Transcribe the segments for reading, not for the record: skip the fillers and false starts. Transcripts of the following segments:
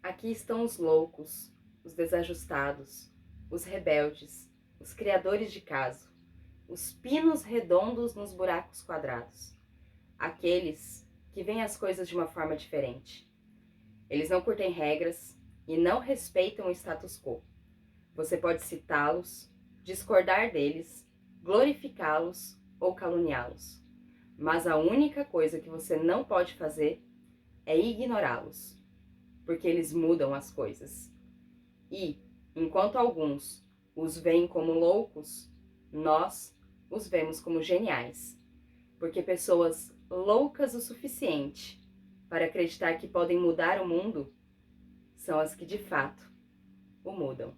Aqui estão os loucos, os desajustados, os rebeldes, os criadores de caso, os pinos redondos nos buracos quadrados, aqueles que veem as coisas de uma forma diferente. Eles não curtem regras e não respeitam o status quo. Você pode citá-los, discordar deles, glorificá-los ou caluniá-los. Mas a única coisa que você não pode fazer é ignorá-los, porque eles mudam as coisas. E, enquanto alguns os veem como loucos, nós os vemos como geniais, porque pessoas loucas o suficiente para acreditar que podem mudar o mundo são as que de fato o mudam.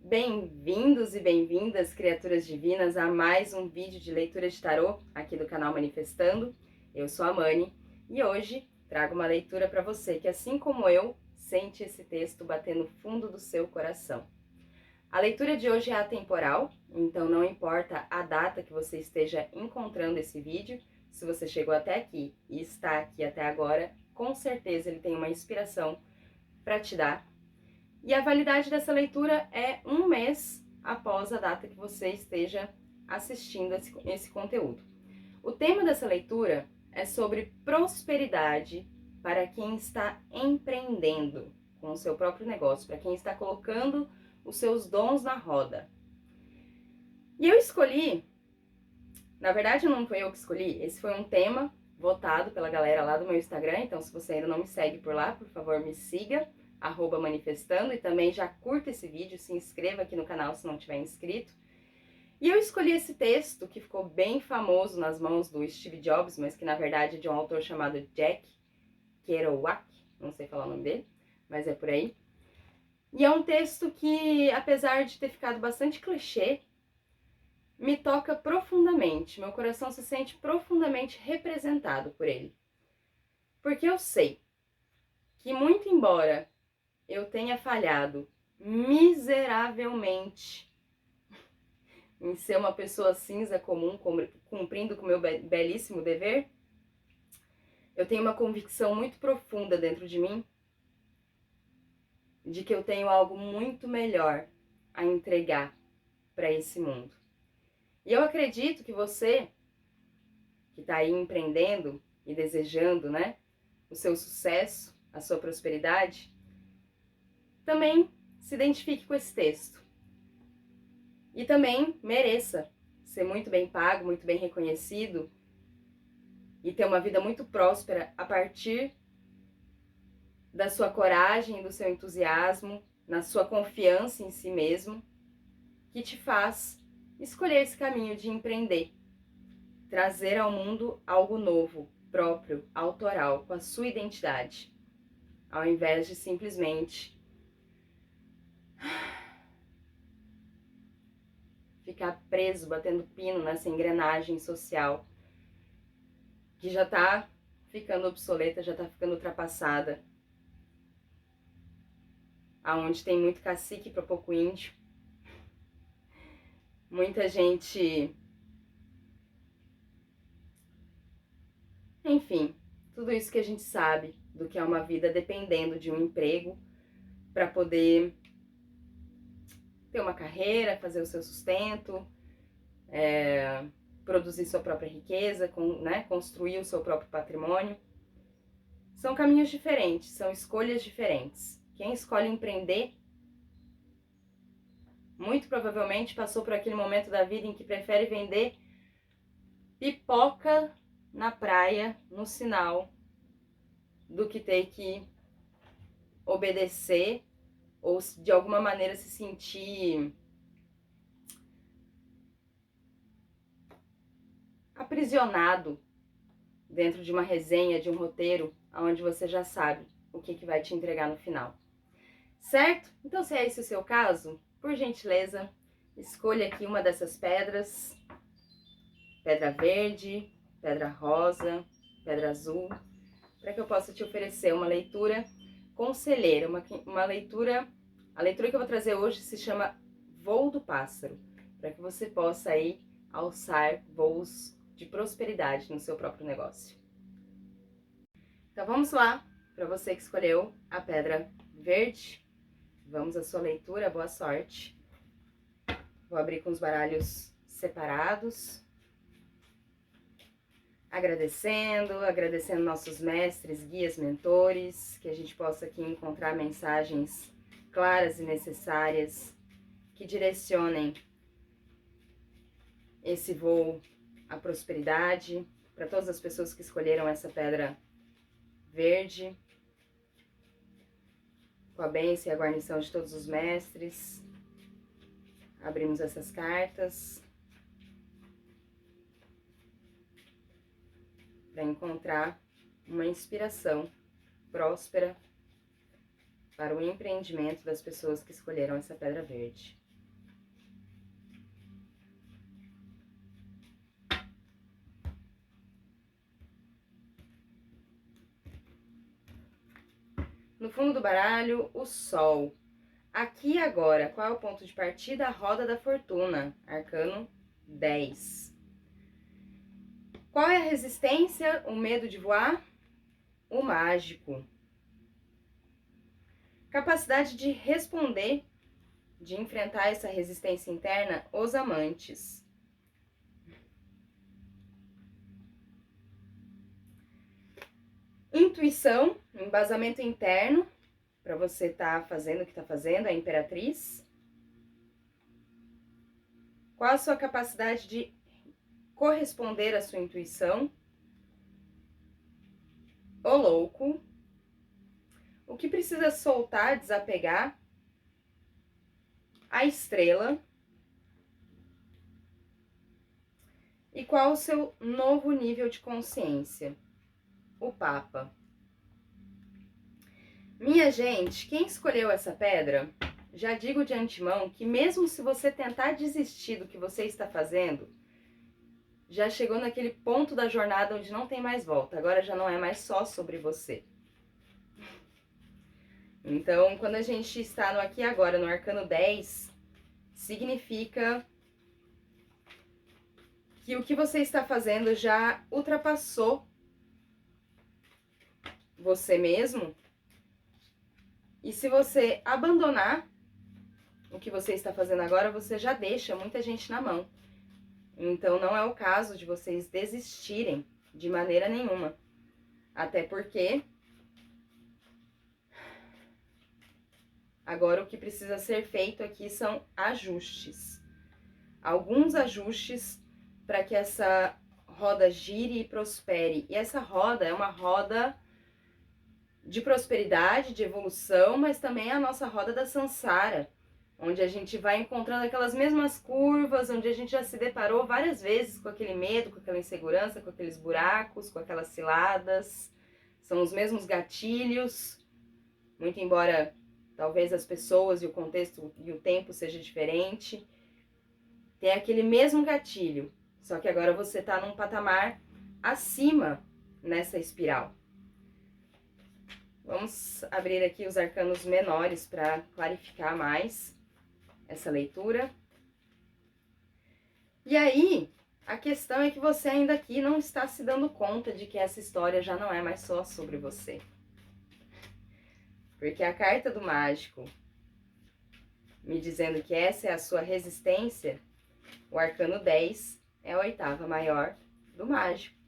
Bem-vindos e bem-vindas, criaturas divinas, a mais um vídeo de leitura de tarô aqui do canal Manifestando. Eu sou a Mani e hoje trago uma leitura para você que, assim como eu, sente esse texto bater no fundo do seu coração. A leitura de hoje é atemporal, então não importa a data que você esteja encontrando esse vídeo, se você chegou até aqui e está aqui até agora, com certeza ele tem uma inspiração para te dar. E a validade dessa leitura é 1 mês após a data que você esteja assistindo esse conteúdo. O tema dessa leitura é sobre prosperidade para quem está empreendendo com o seu próprio negócio, para quem está colocando os seus dons na roda. E eu escolhi, na verdade não foi eu que escolhi, esse foi um tema votado pela galera lá do meu Instagram, então se você ainda não me segue por lá, por favor me siga, @manifestando, e também já curta esse vídeo, se inscreva aqui no canal se não tiver inscrito. E eu escolhi esse texto que ficou bem famoso nas mãos do Steve Jobs, mas que na verdade é de um autor chamado Jack Kerouac, não sei falar o nome dele, mas é por aí. E é um texto que, apesar de ter ficado bastante clichê, me toca profundamente, meu coração se sente profundamente representado por ele. Porque eu sei que, muito embora eu tenha falhado miseravelmente em ser uma pessoa cinza comum, cumprindo com o meu belíssimo dever, eu tenho uma convicção muito profunda dentro de mim de que eu tenho algo muito melhor a entregar para esse mundo. E eu acredito que você, que está aí empreendendo e desejando, né, o seu sucesso, a sua prosperidade, também se identifique com esse texto. E também mereça ser muito bem pago, muito bem reconhecido e ter uma vida muito próspera a partir da sua coragem, do seu entusiasmo, na sua confiança em si mesmo, que te faz escolher esse caminho de empreender, trazer ao mundo algo novo, próprio, autoral, com a sua identidade, ao invés de simplesmente ficar preso, batendo pino nessa engrenagem social que já tá ficando obsoleta, já tá ficando ultrapassada, aonde tem muito cacique para pouco índio, muita gente, enfim, tudo isso que a gente sabe do que é uma vida dependendo de um emprego para poder ter uma carreira, fazer o seu sustento, produzir sua própria riqueza, construir o seu próprio patrimônio. São caminhos diferentes, são escolhas diferentes. Quem escolhe empreender, muito provavelmente passou por aquele momento da vida em que prefere vender pipoca na praia, no sinal, do que ter que obedecer ou de alguma maneira se sentir aprisionado dentro de uma resenha, de um roteiro, onde você já sabe o que vai te entregar no final. Certo? Então, se é esse o seu caso, por gentileza, escolha aqui uma dessas pedras, pedra verde, pedra rosa, pedra azul, para que eu possa te oferecer uma leitura conselheira, uma leitura. A leitura que eu vou trazer hoje se chama Voo do Pássaro, para que você possa aí alçar voos de prosperidade no seu próprio negócio. Então vamos lá para você que escolheu a pedra verde. Vamos à sua leitura, boa sorte. Vou abrir com os baralhos separados. Agradecendo nossos mestres, guias, mentores, que a gente possa aqui encontrar mensagens claras e necessárias que direcionem esse voo à prosperidade para todas as pessoas que escolheram essa pedra verde, com a bênção e a guarnição de todos os mestres. Abrimos essas cartas para encontrar uma inspiração próspera para o empreendimento das pessoas que escolheram essa pedra verde. No fundo do baralho, o Sol. Aqui e agora, qual é o ponto de partida? A roda da fortuna, arcano 10. Qual é a resistência? O medo de voar? O mágico. Capacidade de responder, de enfrentar essa resistência interna? Os amantes. Intuição, embasamento interno, para você estar fazendo o que está fazendo, a Imperatriz. Qual a sua capacidade de corresponder à sua intuição? O louco. O que precisa soltar, desapegar? A estrela. E qual o seu novo nível de consciência? O Papa. Minha gente, quem escolheu essa pedra, já digo de antemão que mesmo se você tentar desistir do que você está fazendo, já chegou naquele ponto da jornada onde não tem mais volta. Agora já não é mais só sobre você. Então, quando a gente está no aqui e agora, no arcano 10, significa que o que você está fazendo já ultrapassou você mesmo. E se você abandonar o que você está fazendo agora, você já deixa muita gente na mão. Então, não é o caso de vocês desistirem de maneira nenhuma. Até porque agora o que precisa ser feito aqui são ajustes. Alguns ajustes para que essa roda gire e prospere. E essa roda é uma roda de prosperidade, de evolução, mas também é a nossa roda da Sansara, onde a gente vai encontrando aquelas mesmas curvas, onde a gente já se deparou várias vezes com aquele medo, com aquela insegurança, com aqueles buracos, com aquelas ciladas. São os mesmos gatilhos, muito embora talvez as pessoas e o contexto e o tempo seja diferente. Tem aquele mesmo gatilho, só que agora você está num patamar acima nessa espiral. Vamos abrir aqui os arcanos menores para clarificar mais essa leitura. E aí, a questão é que você ainda aqui não está se dando conta de que essa história já não é mais só sobre você. Porque a carta do mágico me dizendo que essa é a sua resistência, o arcano 10 é a oitava maior do mágico.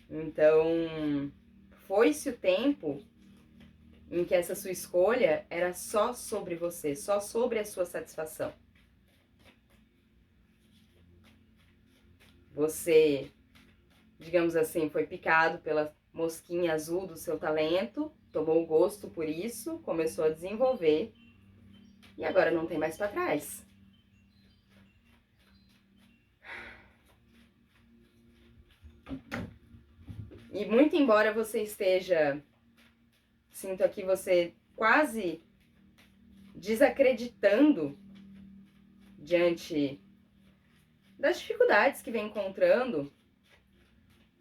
Então, foi-se o tempo em que essa sua escolha era só sobre você, só sobre a sua satisfação. Você, digamos assim, foi picado pela mosquinha azul do seu talento, tomou gosto por isso, começou a desenvolver e agora não tem mais para trás. E muito embora você esteja, sinto aqui você quase desacreditando diante das dificuldades que vem encontrando,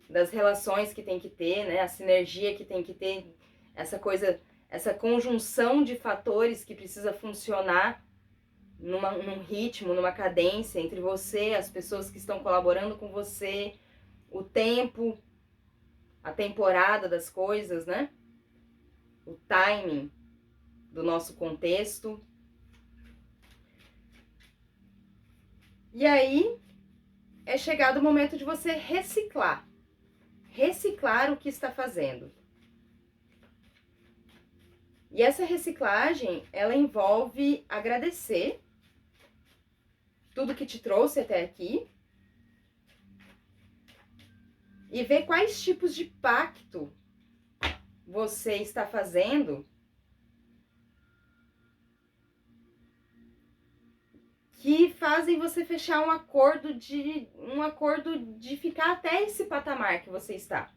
das relações que tem que ter, né? A sinergia que tem que ter, essa coisa, essa conjunção de fatores que precisa funcionar num ritmo, numa cadência entre você, as pessoas que estão colaborando com você, o tempo, a temporada das coisas, né? o timing do nosso contexto. E aí é chegado o momento de você reciclar. Reciclar o que está fazendo. E essa reciclagem, ela envolve agradecer tudo que te trouxe até aqui e ver quais tipos de pacto você está fazendo que fazem você fechar um acordo de ficar até esse patamar que você está.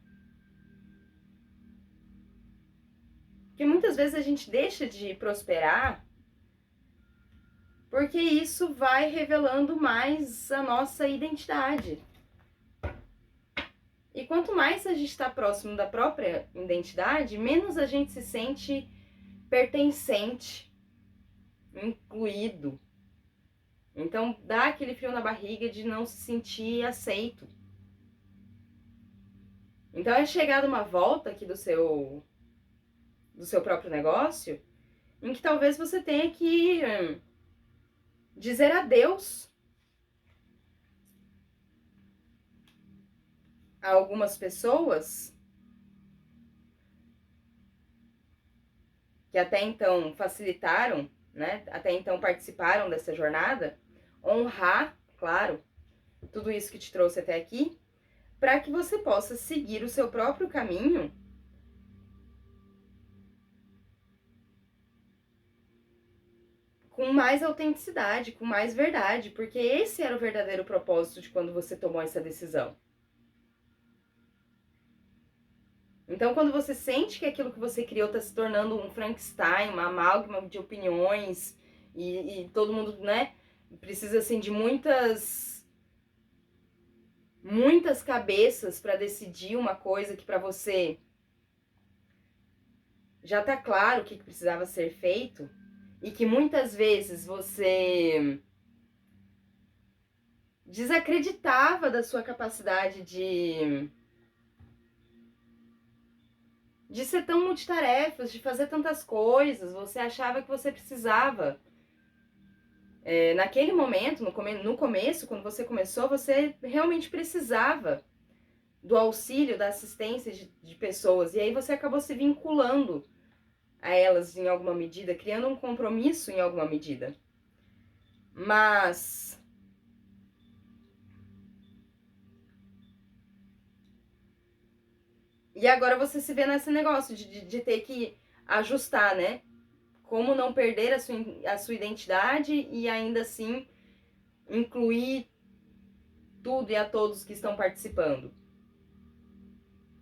Porque muitas vezes a gente deixa de prosperar porque isso vai revelando mais a nossa identidade. E quanto mais a gente está próximo da própria identidade, menos a gente se sente pertencente, incluído. Então dá aquele frio na barriga de não se sentir aceito. Então é chegada uma volta aqui do seu próprio negócio, em que talvez você tenha que dizer adeus a algumas pessoas que até então facilitaram, né? Até então participaram dessa jornada, honrar, claro, tudo isso que te trouxe até aqui, para que você possa seguir o seu próprio caminho com mais autenticidade, com mais verdade, porque esse era o verdadeiro propósito de quando você tomou essa decisão. Então, quando você sente que aquilo que você criou está se tornando um Frankenstein, uma amálgama de opiniões, e todo mundo, né, precisa, assim, de muitas cabeças para decidir uma coisa que para você já tá claro o que precisava ser feito, e que muitas vezes você desacreditava da sua capacidade de ser tão multitarefas, de fazer tantas coisas, você achava que você precisava. Naquele momento, no começo, quando você começou, você realmente precisava do auxílio, da assistência de pessoas, e aí você acabou se vinculando a elas em alguma medida, criando um compromisso em alguma medida. Mas e agora você se vê nesse negócio de ter que ajustar, né? Como não perder a sua identidade e ainda assim incluir tudo e a todos que estão participando.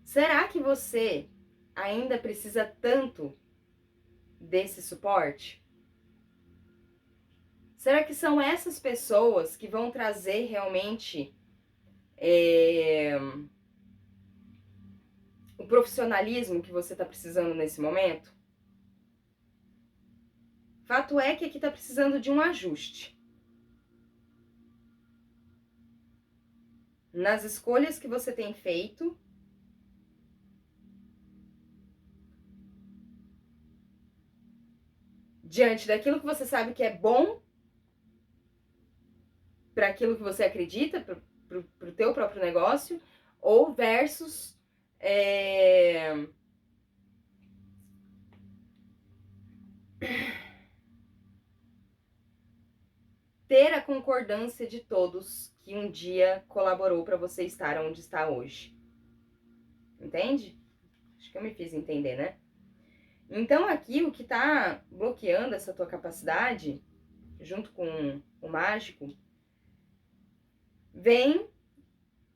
Será que você ainda precisa tanto desse suporte? Será que são essas pessoas que vão trazer realmente o profissionalismo que você está precisando nesse momento? Fato é que aqui está precisando de um ajuste nas escolhas que você tem feito, diante daquilo que você sabe que é bom para aquilo que você acredita, para o teu próprio negócio, ou versus ter a concordância de todos que um dia colaborou para você estar onde está hoje. Entende? Acho que eu me fiz entender, né? Então aqui o que está bloqueando essa tua capacidade, junto com o mágico, vem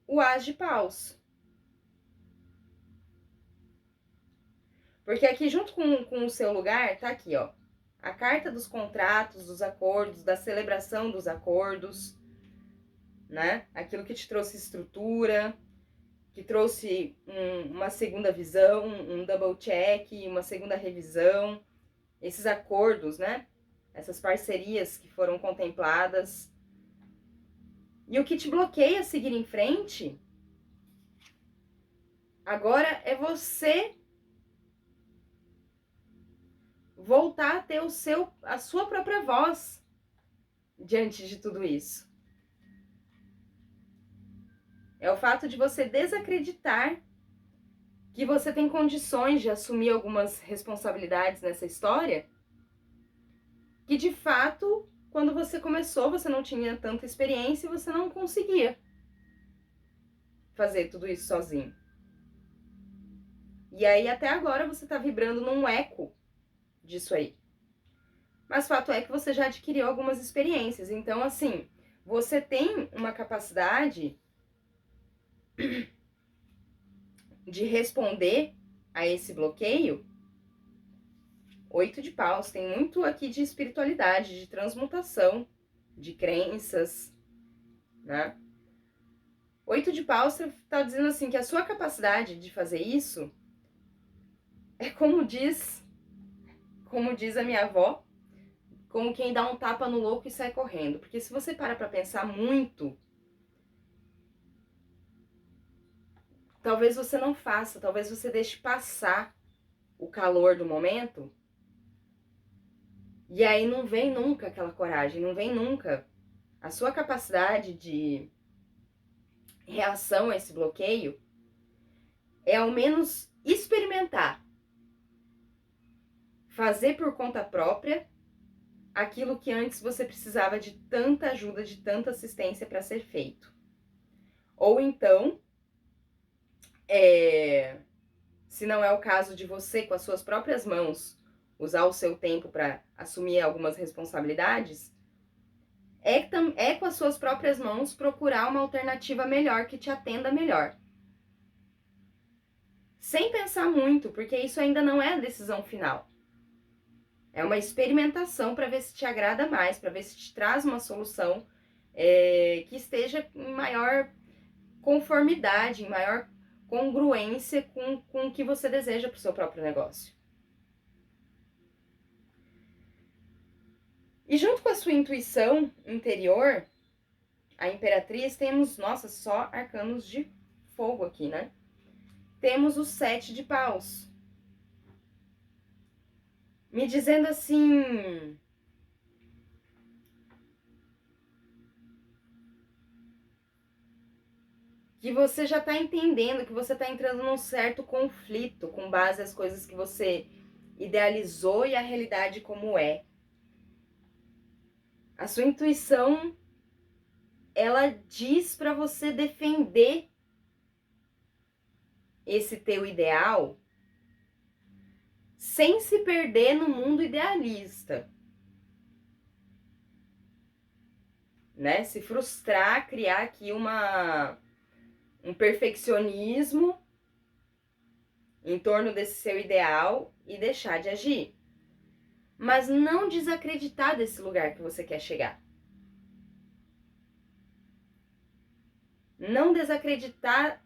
o As de Paus. Porque aqui junto com o seu lugar, tá aqui, ó. A carta dos contratos, dos acordos, da celebração dos acordos, né? Aquilo que te trouxe estrutura, que trouxe uma segunda visão, um double check, uma segunda revisão, esses acordos, né? Essas parcerias que foram contempladas. E o que te bloqueia a seguir em frente, agora é você voltar a ter a sua própria voz diante de tudo isso. É o fato de você desacreditar que você tem condições de assumir algumas responsabilidades nessa história, que de fato, quando você começou, você não tinha tanta experiência e você não conseguia fazer tudo isso sozinho. E aí até agora você tá vibrando num eco disso aí. Mas fato é que você já adquiriu algumas experiências. Então, assim, você tem uma capacidade de responder a esse bloqueio. 8 de paus, tem muito aqui de espiritualidade, de transmutação, de crenças, né? 8 de paus tá dizendo assim que a sua capacidade de fazer isso é como diz a minha avó, como quem dá um tapa no louco e sai correndo. Porque se você para pra pensar muito, talvez você não faça, talvez você deixe passar o calor do momento, e aí não vem nunca aquela coragem, não vem nunca a sua capacidade de reação a esse bloqueio, é ao menos experimentar, fazer por conta própria aquilo que antes você precisava de tanta ajuda, de tanta assistência para ser feito. Ou então, se não é o caso de você, com as suas próprias mãos, usar o seu tempo para assumir algumas responsabilidades, é com as suas próprias mãos procurar uma alternativa melhor que te atenda melhor. Sem pensar muito, porque isso ainda não é a decisão final. É uma experimentação para ver se te agrada mais, para ver se te traz uma solução que esteja em maior conformidade, em maior congruência com o que você deseja para o seu próprio negócio. E junto com a sua intuição interior, a Imperatriz, temos, nossa, só arcanos de fogo aqui, né? Temos o 7 de paus. Me dizendo assim, que você já tá entendendo, que você tá entrando num certo conflito com base nas coisas que você idealizou e a realidade como é. A sua intuição, ela diz para você defender esse teu ideal sem se perder no mundo idealista, né? Se frustrar, criar aqui um perfeccionismo em torno desse seu ideal e deixar de agir. Mas não desacreditar desse lugar que você quer chegar. Não desacreditar,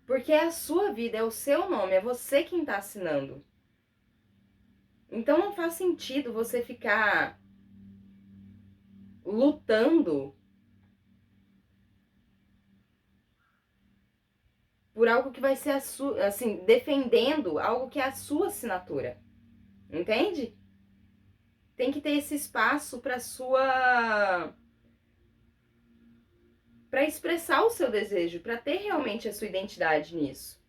porque é a sua vida, é o seu nome, é você quem está assinando. Então não faz sentido você ficar lutando por algo que vai ser a sua, assim, defendendo algo que é a sua assinatura. Entende? Tem que ter esse espaço para expressar o seu desejo, para ter realmente a sua identidade nisso.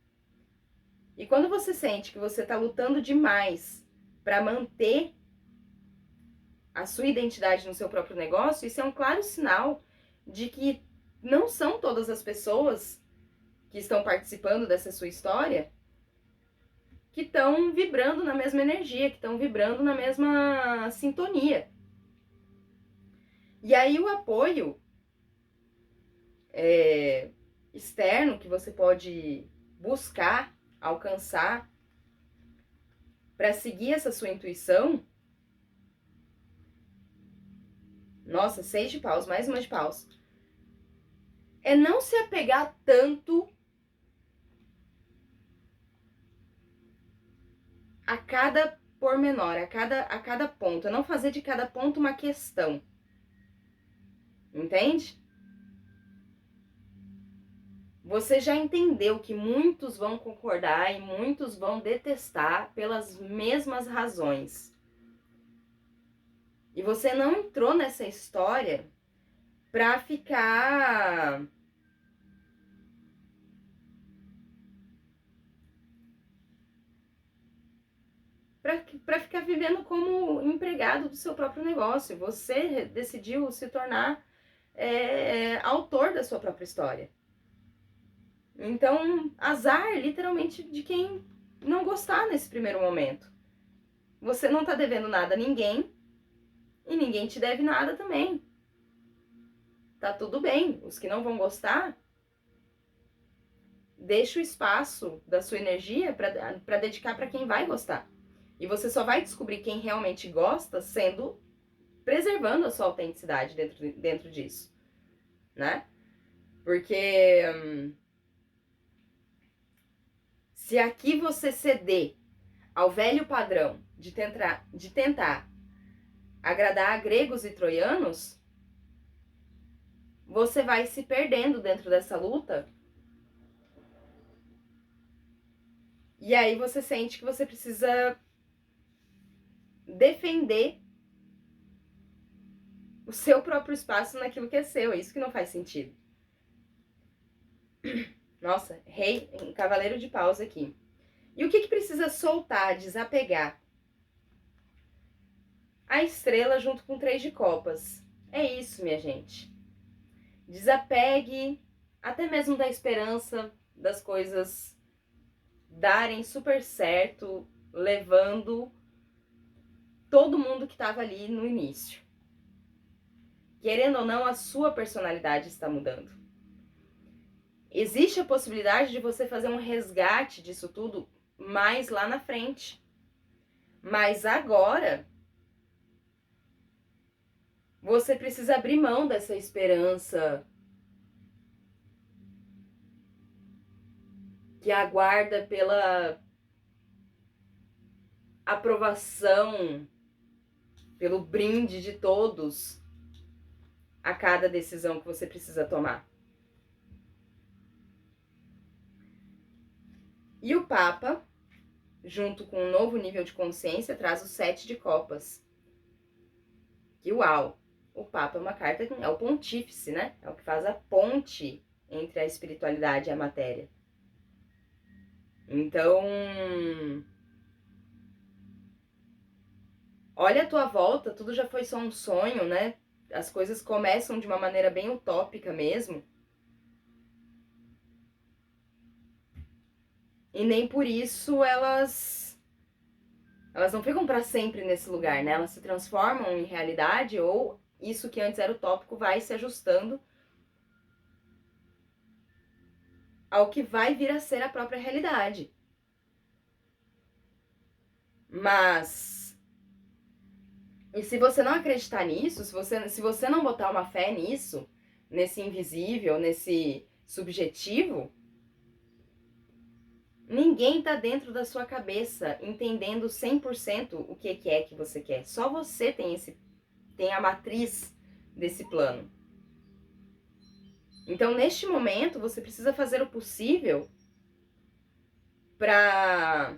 E quando você sente que você está lutando demais para manter a sua identidade no seu próprio negócio, isso é um claro sinal de que não são todas as pessoas que estão participando dessa sua história que estão vibrando na mesma energia, que estão vibrando na mesma sintonia. E aí o apoio externo que você pode buscar, alcançar para seguir essa sua intuição. Nossa, 6 de paus, mais uma de paus. É não se apegar tanto a cada pormenor, a cada ponto. É não fazer de cada ponto uma questão. Entende? Você já entendeu que muitos vão concordar e muitos vão detestar pelas mesmas razões. E você não entrou nessa história pra ficar para ficar vivendo como empregado do seu próprio negócio. Você decidiu se tornar autor da sua própria história. Então, azar literalmente de quem não gostar nesse primeiro momento. Você não tá devendo nada a ninguém e ninguém te deve nada também. Tá tudo bem. Os que não vão gostar, deixa o espaço da sua energia para dedicar para quem vai gostar. E você só vai descobrir quem realmente gosta sendo preservando a sua autenticidade dentro disso, né? Porque se aqui você ceder ao velho padrão de tentar agradar a gregos e troianos, você vai se perdendo dentro dessa luta. E aí você sente que você precisa defender o seu próprio espaço naquilo que é seu. É isso que não faz sentido. Nossa, rei, cavaleiro de paus aqui. E o que precisa soltar, desapegar? A estrela junto com o 3 de copas. É isso, minha gente. Desapegue até mesmo da esperança das coisas darem super certo, levando todo mundo que estava ali no início. Querendo ou não, a sua personalidade está mudando. Existe a possibilidade de você fazer um resgate disso tudo mais lá na frente. Mas agora, você precisa abrir mão dessa esperança que aguarda pela aprovação, pelo brinde de todos a cada decisão que você precisa tomar. E o Papa, junto com um novo nível de consciência, traz o 7 de copas. Que uau! O Papa é uma carta, é o pontífice, né? É o que faz a ponte entre a espiritualidade e a matéria. Então, olha a tua volta, tudo já foi só um sonho, né? As coisas começam de uma maneira bem utópica mesmo. E nem por isso elas não ficam para sempre nesse lugar, né? Elas se transformam em realidade ou isso que antes era utópico vai se ajustando ao que vai vir a ser a própria realidade. Mas e se você não acreditar nisso, se você não botar uma fé nisso, nesse invisível, nesse subjetivo, ninguém tá dentro da sua cabeça entendendo 100% o que é que você quer. Só você tem a matriz desse plano. Então, neste momento, você precisa fazer o possível para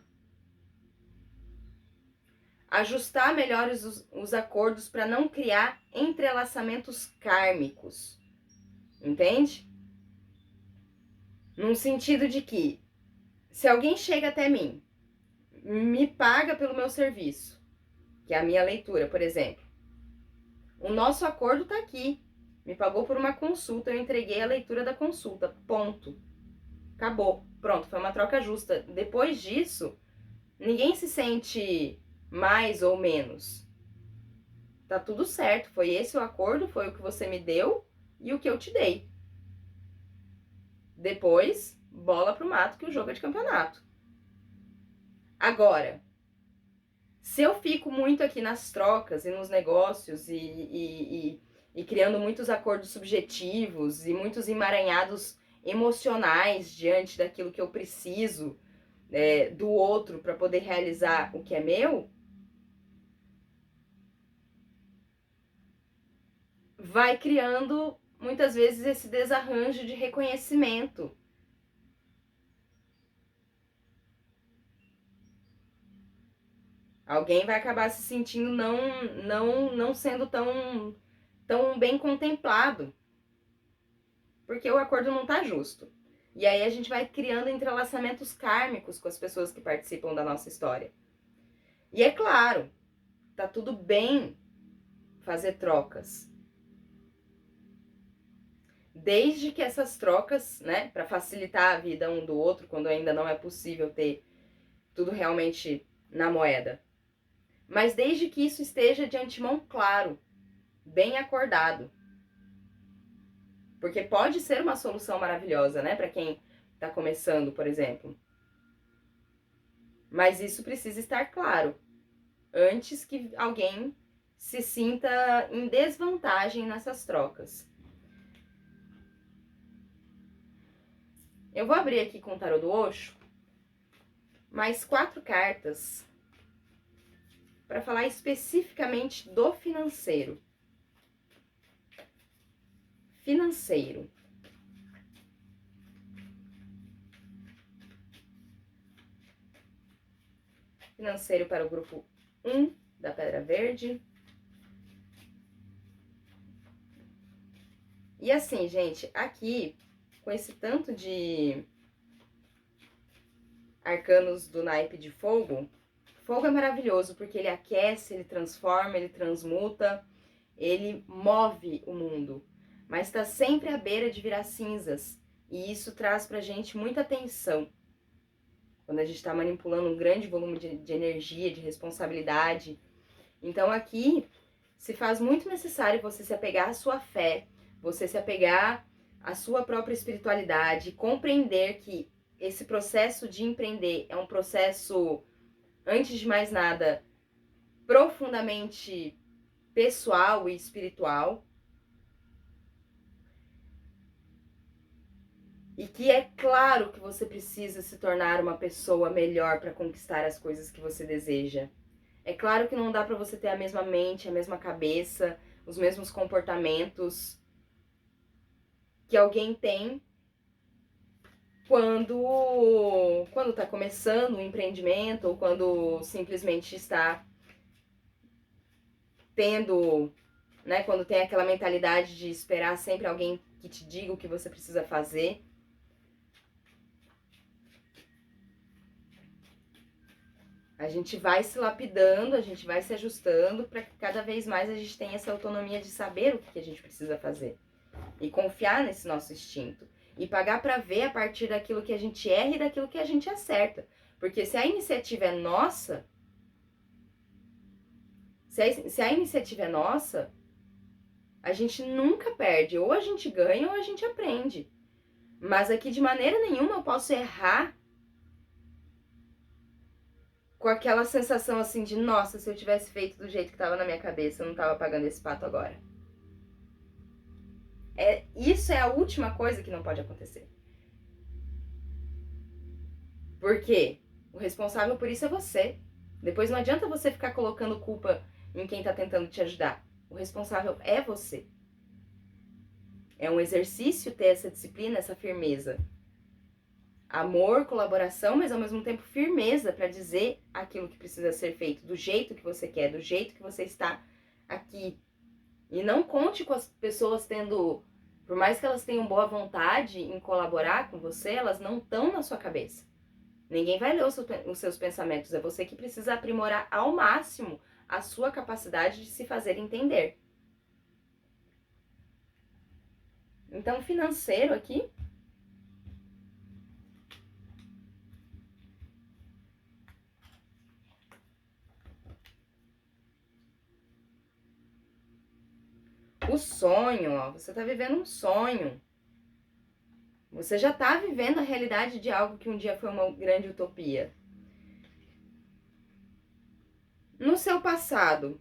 ajustar melhor os acordos para não criar entrelaçamentos kármicos. Entende? Num sentido de que, se alguém chega até mim, me paga pelo meu serviço, que é a minha leitura, por exemplo, o nosso acordo tá aqui. Me pagou por uma consulta, eu entreguei a leitura da consulta. Ponto. Acabou. Pronto, foi uma troca justa. Depois disso, ninguém se sente mais ou menos. Tá tudo certo. Foi esse o acordo, foi o que você me deu e o que eu te dei. Depois, bola pro mato, que o jogo é de campeonato. Agora, se eu fico muito aqui nas trocas e nos negócios e criando muitos acordos subjetivos e muitos emaranhados emocionais diante daquilo que eu preciso do outro para poder realizar o que é meu, vai criando muitas vezes esse desarranjo de reconhecimento Alguém vai acabar se sentindo não sendo tão bem contemplado, porque o acordo não tá justo. E aí a gente vai criando entrelaçamentos kármicos com as pessoas que participam da nossa história. E é claro, tá tudo bem fazer trocas. Desde que essas trocas, né, para facilitar a vida um do outro, quando ainda não é possível ter tudo realmente na moeda. Mas desde que isso esteja de antemão claro, bem acordado. Porque pode ser uma solução maravilhosa, né, para quem está começando, por exemplo. Mas isso precisa estar claro antes que alguém se sinta em desvantagem nessas trocas. Eu vou abrir aqui com o tarô do Osho mais 4 cartas para falar especificamente do financeiro. Financeiro. Financeiro para o grupo 1 da Pedra Verde. E assim, gente, aqui, com esse tanto de arcanos do naipe de fogo, fogo é maravilhoso porque ele aquece, ele transforma, ele transmuta, ele move o mundo, mas está sempre à beira de virar cinzas, e isso traz pra gente muita tensão. Quando a gente está manipulando um grande volume de energia, de responsabilidade. Então aqui se faz muito necessário você se apegar à sua fé, você se apegar à sua própria espiritualidade, compreender que esse processo de empreender é um processo, antes de mais nada, profundamente pessoal e espiritual. E que é claro que você precisa se tornar uma pessoa melhor para conquistar as coisas que você deseja. É claro que não dá para você ter a mesma mente, a mesma cabeça, os mesmos comportamentos que alguém tem quando tá começando um empreendimento ou quando simplesmente está tendo, né, quando tem aquela mentalidade de esperar sempre alguém que te diga o que você precisa fazer. A gente vai se lapidando, a gente vai se ajustando para que cada vez mais a gente tenha essa autonomia de saber o que a gente precisa fazer. E confiar nesse nosso instinto. E pagar para ver a partir daquilo que a gente erra e daquilo que a gente acerta. Porque se a iniciativa é nossa, se a iniciativa é nossa, a gente nunca perde. Ou a gente ganha ou a gente aprende. Mas aqui de maneira nenhuma eu posso errar com aquela sensação assim de, nossa, se eu tivesse feito do jeito que estava na minha cabeça, eu não tava pagando esse pato agora. Isso é a última coisa que não pode acontecer. Por quê? O responsável por isso é você. Depois não adianta você ficar colocando culpa em quem tá tentando te ajudar. O responsável é você. É um exercício ter essa disciplina, essa firmeza. Amor, colaboração, mas ao mesmo tempo firmeza para dizer aquilo que precisa ser feito, do jeito que você quer, do jeito que você está aqui. E não conte com as pessoas tendo, por mais que elas tenham boa vontade em colaborar com você, elas não estão na sua cabeça. Ninguém vai ler os seus pensamentos, é você que precisa aprimorar ao máximo a sua capacidade de se fazer entender. Então, financeiro aqui, o sonho, ó, você tá vivendo um sonho. Você já tá vivendo a realidade de algo que um dia foi uma grande utopia. No seu passado,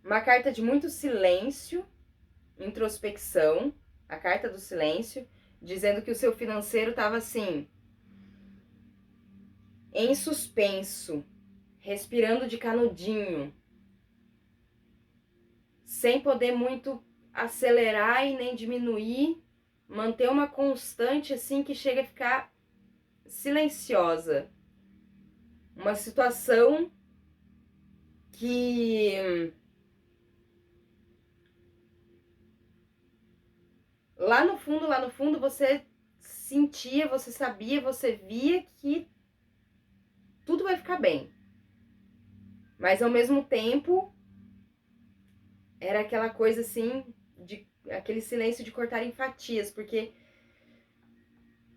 uma carta de muito silêncio, introspecção, a carta do silêncio, dizendo que o seu financeiro estava assim, em suspenso, respirando de canudinho, sem poder muito acelerar e nem diminuir, manter uma constante assim que chega a ficar silenciosa. uma situação que lá no fundo, você sentia, você sabia, você via que tudo vai ficar bem. Mas ao mesmo tempo, era aquela coisa assim, aquele silêncio de cortar em fatias, porque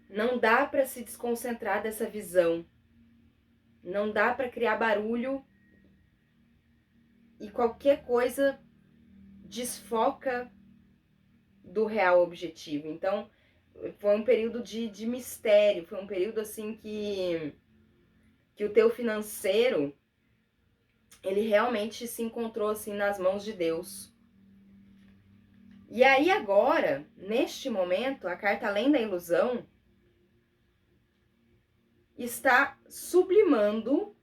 não dá para se desconcentrar dessa visão. Não dá para criar barulho e qualquer coisa desfoca do real objetivo. Então, foi um período de mistério, foi um período assim que o teu financeiro, ele realmente se encontrou assim nas mãos de Deus. E aí agora, neste momento, a carta Além da Ilusão está sublimando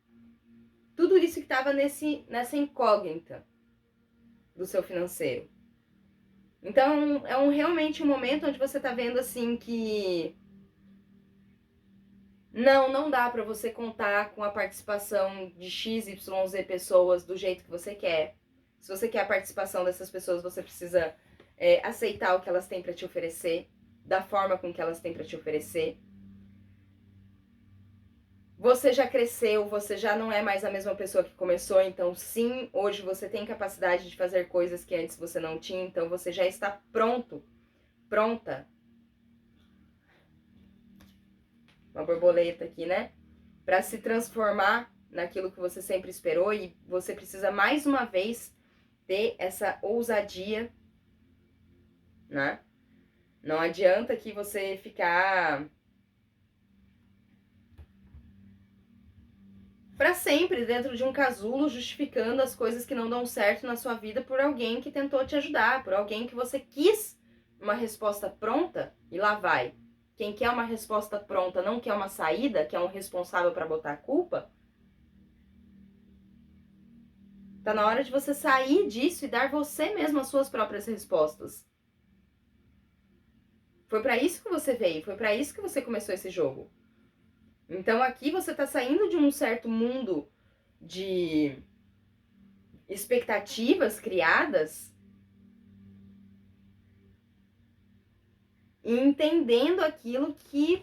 tudo isso que estava nessa incógnita do seu financeiro. Então, realmente um momento onde você está vendo assim que não dá para você contar com a participação de XYZ pessoas do jeito que você quer. Se você quer a participação dessas pessoas, você precisa aceitar o que elas têm para te oferecer, da forma com que elas têm para te oferecer. Você já cresceu, você já não é mais a mesma pessoa que começou, então sim, hoje você tem capacidade de fazer coisas que antes você não tinha, então você já está pronta. Uma borboleta aqui, né? Para se transformar naquilo que você sempre esperou, e você precisa mais uma vez ter essa ousadia, né? Não adianta que você ficar para sempre dentro de um casulo justificando as coisas que não dão certo na sua vida por alguém que tentou te ajudar, por alguém que você quis uma resposta pronta e lá vai. Quem quer uma resposta pronta não quer uma saída, quer um responsável para botar a culpa. Tá na hora de você sair disso e dar você mesmo as suas próprias respostas. Foi para isso que você veio, foi para isso que você começou esse jogo. Então aqui você tá saindo de um certo mundo de expectativas criadas e entendendo aquilo que...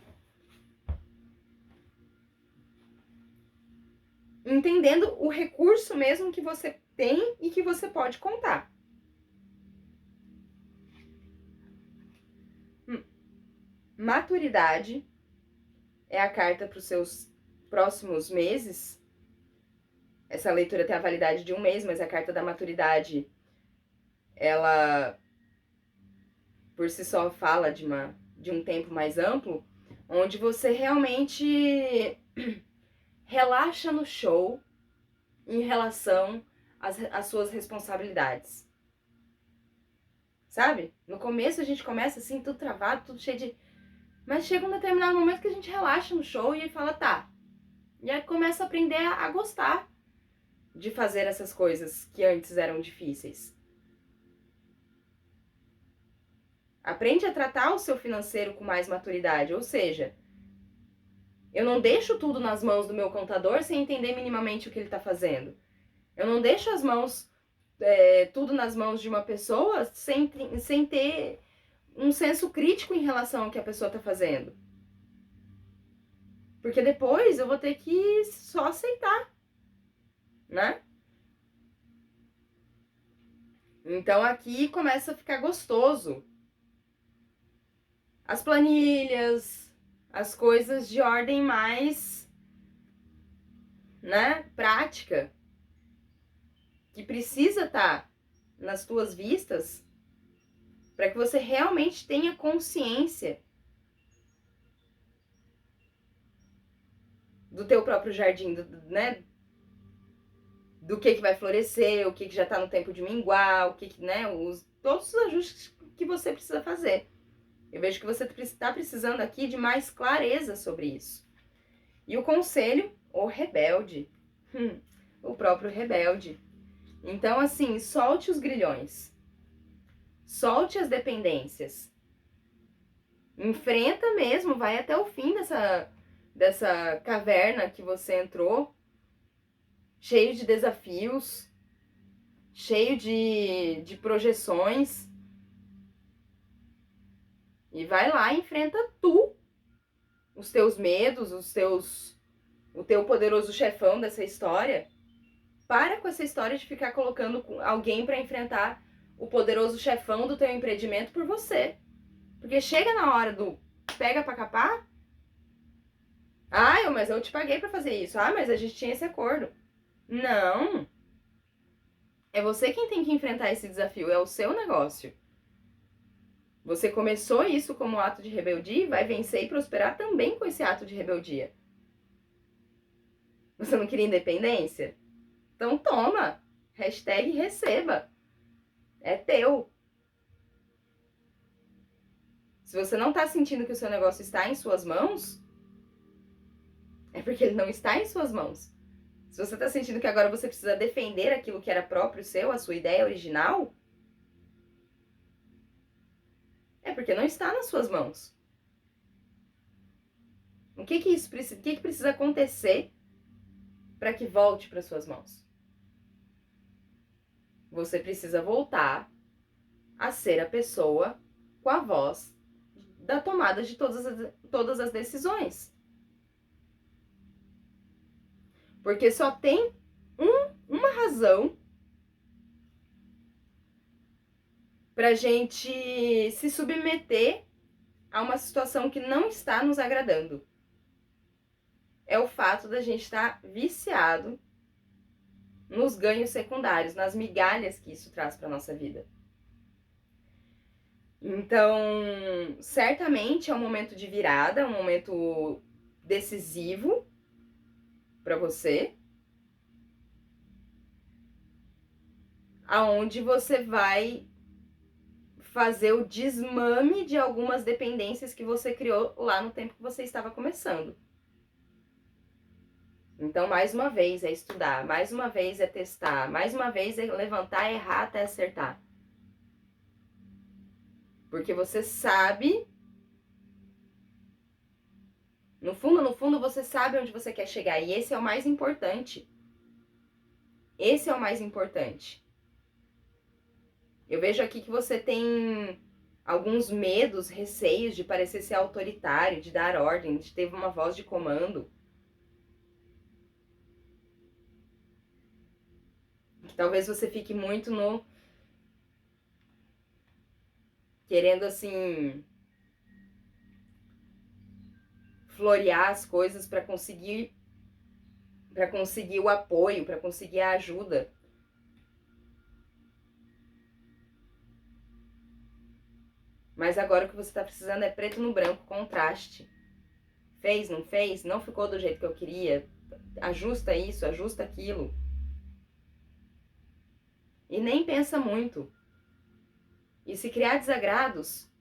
entendendo o recurso mesmo que você tem e que você pode contar. Maturidade é a carta para os seus próximos meses. Essa leitura tem a validade de 1 mês, mas a carta da maturidade, ela por si só fala de um tempo mais amplo, onde você realmente relaxa no show em relação às suas responsabilidades. Sabe? No começo a gente começa assim, tudo travado, tudo cheio de... Mas chega um determinado momento que a gente relaxa no show e fala, tá. E aí começa a aprender a gostar de fazer essas coisas que antes eram difíceis. Aprende a tratar o seu financeiro com mais maturidade, ou seja, eu não deixo tudo nas mãos do meu contador sem entender minimamente o que ele está fazendo. Eu não deixo as mãos, tudo nas mãos de uma pessoa sem ter um senso crítico em relação ao que a pessoa está fazendo. Porque depois eu vou ter que só aceitar, né? Então aqui começa a ficar gostoso. As planilhas, as coisas de ordem mais, né, prática, que precisa estar nas tuas vistas para que você realmente tenha consciência do teu próprio jardim, né? Do que vai florescer, o que já tá no tempo de minguar, né? Todos os ajustes que você precisa fazer. Eu vejo que você está precisando aqui de mais clareza sobre isso. E o conselho, o rebelde. O próprio rebelde. Então, assim, solte os grilhões. Solte as dependências. Enfrenta mesmo, vai até o fim dessa caverna que você entrou cheio de desafios, cheio de projeções. E vai lá e enfrenta os teus medos, o teu poderoso chefão dessa história. Para com essa história de ficar colocando alguém para enfrentar o poderoso chefão do teu empreendimento por você. Porque chega na hora do pega pra capar. Ah, mas eu te paguei pra fazer isso. Ah, mas a gente tinha esse acordo. Não. É você quem tem que enfrentar esse desafio. É o seu negócio. Você começou isso como um ato de rebeldia e vai vencer e prosperar também com esse ato de rebeldia. Você não queria independência? Então toma. Hashtag receba. É teu. Se você não tá sentindo que o seu negócio está em suas mãos, é porque ele não está em suas mãos. Se você tá sentindo que agora você precisa defender aquilo que era próprio seu, a sua ideia original, é porque não está nas suas mãos. O que precisa acontecer para que volte para suas mãos? Você precisa voltar a ser a pessoa com a voz da tomada de todas as decisões. Porque só tem uma razão pra gente se submeter a uma situação que não está nos agradando. É o fato da gente estar viciado nos ganhos secundários, nas migalhas que isso traz para nossa vida. Então, certamente é um momento de virada, um momento decisivo para você, aonde você vai fazer o desmame de algumas dependências que você criou lá no tempo que você estava começando. Então, mais uma vez é estudar, mais uma vez é testar, mais uma vez é levantar, errar até acertar. Porque você sabe, no fundo, você sabe onde você quer chegar. E esse é o mais importante. Esse é o mais importante. Eu vejo aqui que você tem alguns medos, receios de parecer ser autoritário, de dar ordem, de ter uma voz de comando. Talvez você fique muito no... querendo, assim... florear as coisas para conseguir o apoio, para conseguir a ajuda. Mas agora o que você está precisando é preto no branco, contraste. Fez, não fez? Não ficou do jeito que eu queria? Ajusta isso, ajusta aquilo. E nem pensa muito. E se criar desagrados,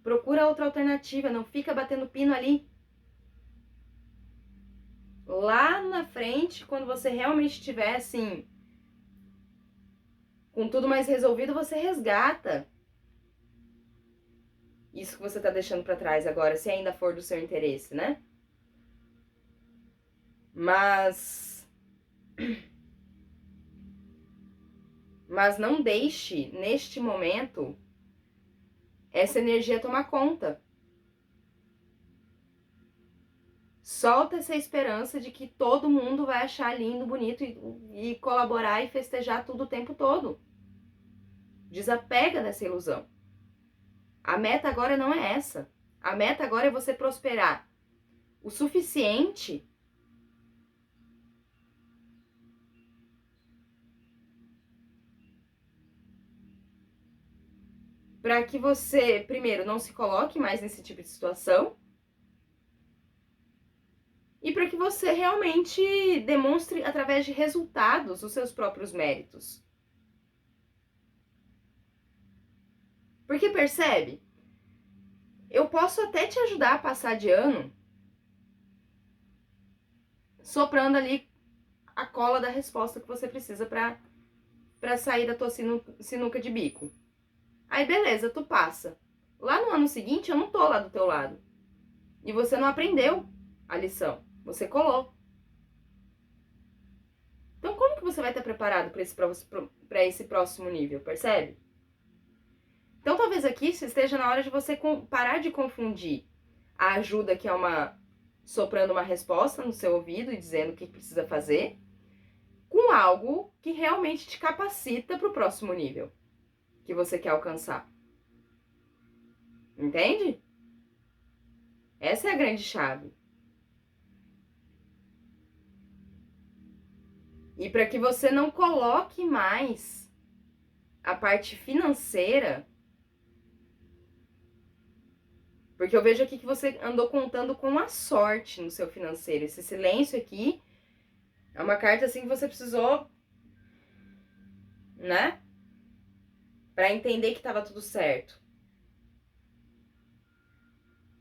procura outra alternativa, não fica batendo pino ali. Lá na frente, quando você realmente estiver assim, com tudo mais resolvido, você resgata isso que você tá deixando pra trás agora, se ainda for do seu interesse, né? Mas não deixe, neste momento, essa energia tomar conta. Solta essa esperança de que todo mundo vai achar lindo, bonito e colaborar e festejar tudo o tempo todo. Desapega dessa ilusão. A meta agora não é essa. A meta agora é você prosperar o suficiente para que você, primeiro, não se coloque mais nesse tipo de situação e para que você realmente demonstre, através de resultados, os seus próprios méritos. Porque percebe? Eu posso até te ajudar a passar de ano soprando ali a cola da resposta que você precisa para sair da tua sinuca de bico. Aí beleza, tu passa. Lá no ano seguinte eu não tô lá do teu lado. E você não aprendeu a lição. Você colou. que você vai estar preparado para esse próximo nível, percebe? Então talvez aqui esteja na hora de você parar de confundir a ajuda, que é soprando uma resposta no seu ouvido e dizendo o que precisa fazer, com algo que realmente te capacita para o próximo nível que você quer alcançar. Entende? Essa é a grande chave. E para que você não coloque mais a parte financeira, porque eu vejo aqui que você andou contando com a sorte no seu financeiro. Esse silêncio aqui é uma carta assim que você precisou, né? Para entender que estava tudo certo.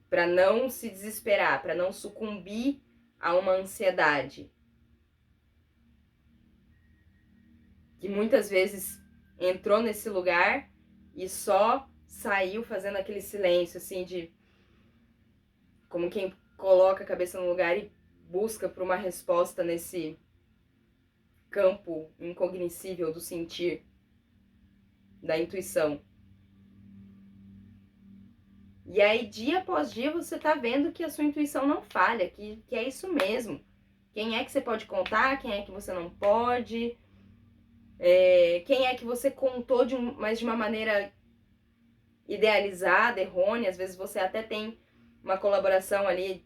Para não se desesperar, para não sucumbir a uma ansiedade. Que muitas vezes entrou nesse lugar e só saiu fazendo aquele silêncio, assim, de como quem coloca a cabeça no lugar e busca por uma resposta nesse campo incognoscível do sentir, da intuição. E aí, dia após dia, você tá vendo que a sua intuição não falha, que é isso mesmo. Quem é que você pode contar, quem é que você não pode, quem é que você contou mas de uma maneira idealizada, errônea. Às vezes você até tem uma colaboração ali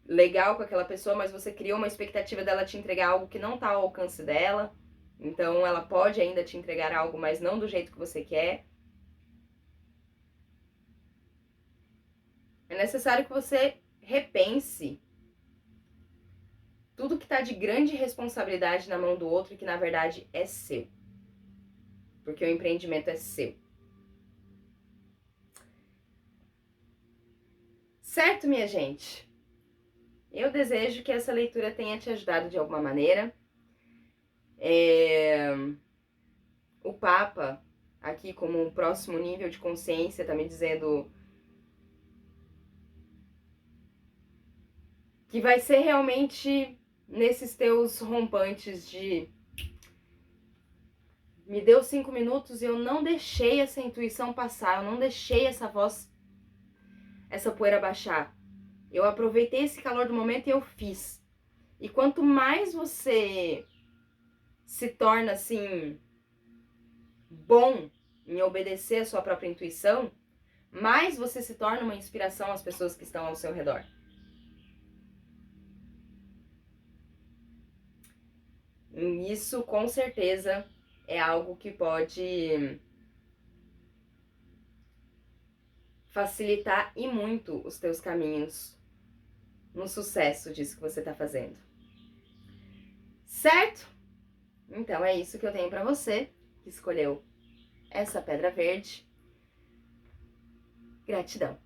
legal com aquela pessoa, mas você criou uma expectativa dela te entregar algo que não tá ao alcance dela. Então ela pode ainda te entregar algo, mas não do jeito que você quer. É necessário que você repense tudo que tá de grande responsabilidade na mão do outro e que na verdade é seu. Porque o empreendimento é seu. Certo, minha gente? Eu desejo que essa leitura tenha te ajudado de alguma maneira. O Papa, aqui como um próximo nível de consciência, tá me dizendo que vai ser realmente nesses teus rompantes de me deu 5 minutos e eu não deixei essa intuição passar, eu não deixei essa voz, essa poeira baixar. Eu aproveitei esse calor do momento e eu fiz. E quanto mais você se torna assim bom em obedecer a sua própria intuição, mais você se torna uma inspiração às pessoas que estão ao seu redor. E isso, com certeza, é algo que pode facilitar e muito os teus caminhos no sucesso disso que você está fazendo. Certo? Então é isso que eu tenho para você que escolheu essa pedra verde. Gratidão.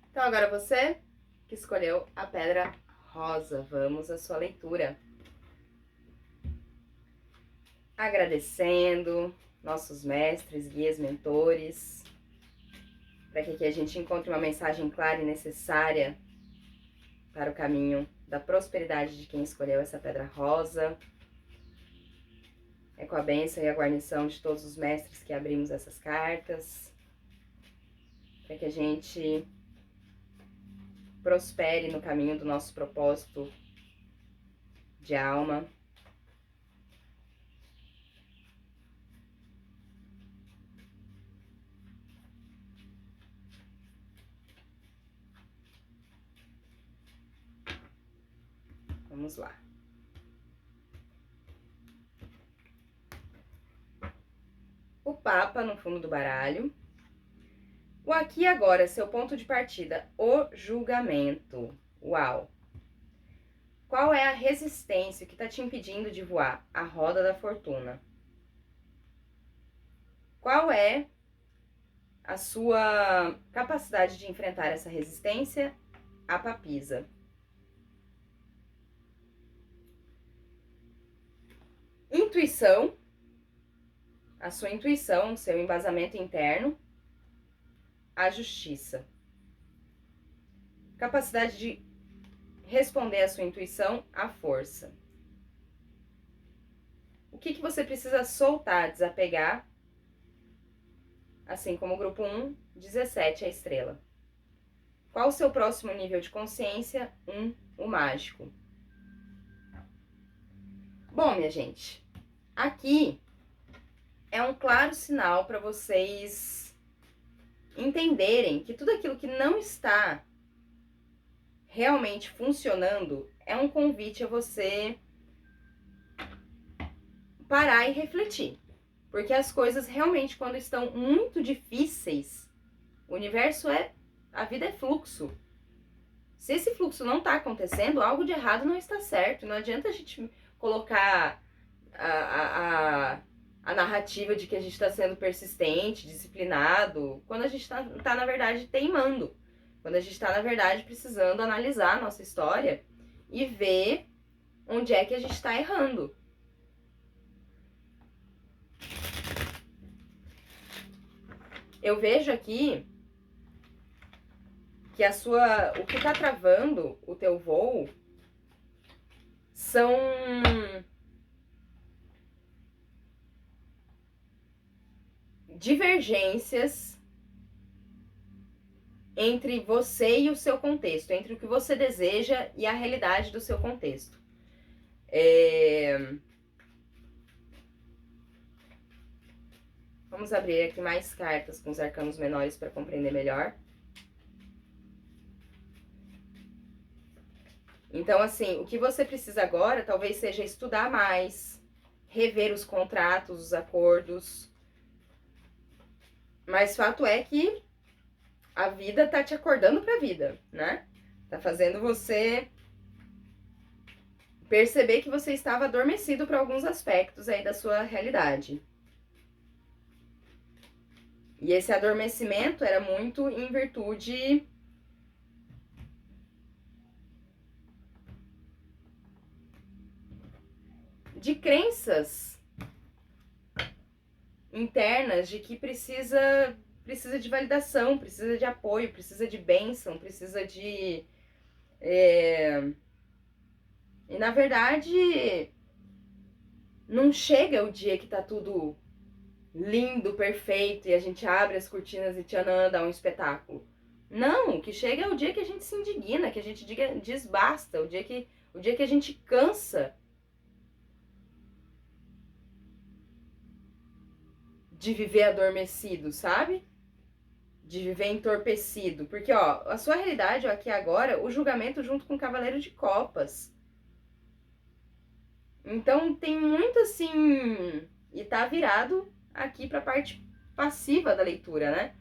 Então agora você que escolheu a pedra rosa, vamos à sua leitura. Agradecendo nossos mestres, guias, mentores, para que aqui a gente encontre uma mensagem clara e necessária para o caminho da prosperidade de quem escolheu essa pedra rosa. É com a bênção e a guarnição de todos os mestres que abrimos essas cartas, para que a gente prospere no caminho do nosso propósito de alma. Vamos lá. O Papa no fundo do baralho. O aqui e agora, seu ponto de partida, o julgamento. Uau! Qual é a resistência que está te impedindo de voar? A roda da fortuna. Qual é a sua capacidade de enfrentar essa resistência? A papisa. Intuição. A sua intuição, seu embasamento interno. A justiça. Capacidade de responder à sua intuição à força. O que você precisa soltar, desapegar, assim como o grupo 1, 17, a estrela. Qual o seu próximo nível de consciência? 1, o mágico. Bom, minha gente, aqui é um claro sinal para vocês entenderem que tudo aquilo que não está realmente funcionando é um convite a você parar e refletir. Porque as coisas realmente, quando estão muito difíceis, o universo a vida é fluxo. Se esse fluxo não está acontecendo, algo de errado não está certo. Não adianta a gente colocar a narrativa de que a gente está sendo persistente, disciplinado, quando a gente está, na verdade, teimando. Quando a gente está, na verdade, precisando analisar a nossa história e ver onde é que a gente está errando. Eu vejo aqui que o que está travando o teu voo são divergências entre você e o seu contexto, entre o que você deseja e a realidade do seu contexto. Vamos abrir aqui mais cartas com os arcanos menores para compreender melhor. Então, assim, o que você precisa agora talvez seja estudar mais, rever os contratos, os acordos. Mas fato é que a vida tá te acordando pra vida, né? Tá fazendo você perceber que você estava adormecido para alguns aspectos aí da sua realidade. E esse adormecimento era muito em virtude de crenças internas de que precisa de validação, precisa de apoio, precisa de bênção, precisa de... E na verdade, não chega o dia que tá tudo lindo, perfeito, e a gente abre as cortinas e tchanã, dá um espetáculo. Não, o que chega é o dia que a gente se indigna, que a gente diz basta, o dia que a gente cansa de viver adormecido, sabe? De viver entorpecido. Porque, ó, a sua realidade, ó, aqui agora, o julgamento junto com o Cavaleiro de Copas. Então, tem muito assim... E tá virado aqui pra parte passiva da leitura, né?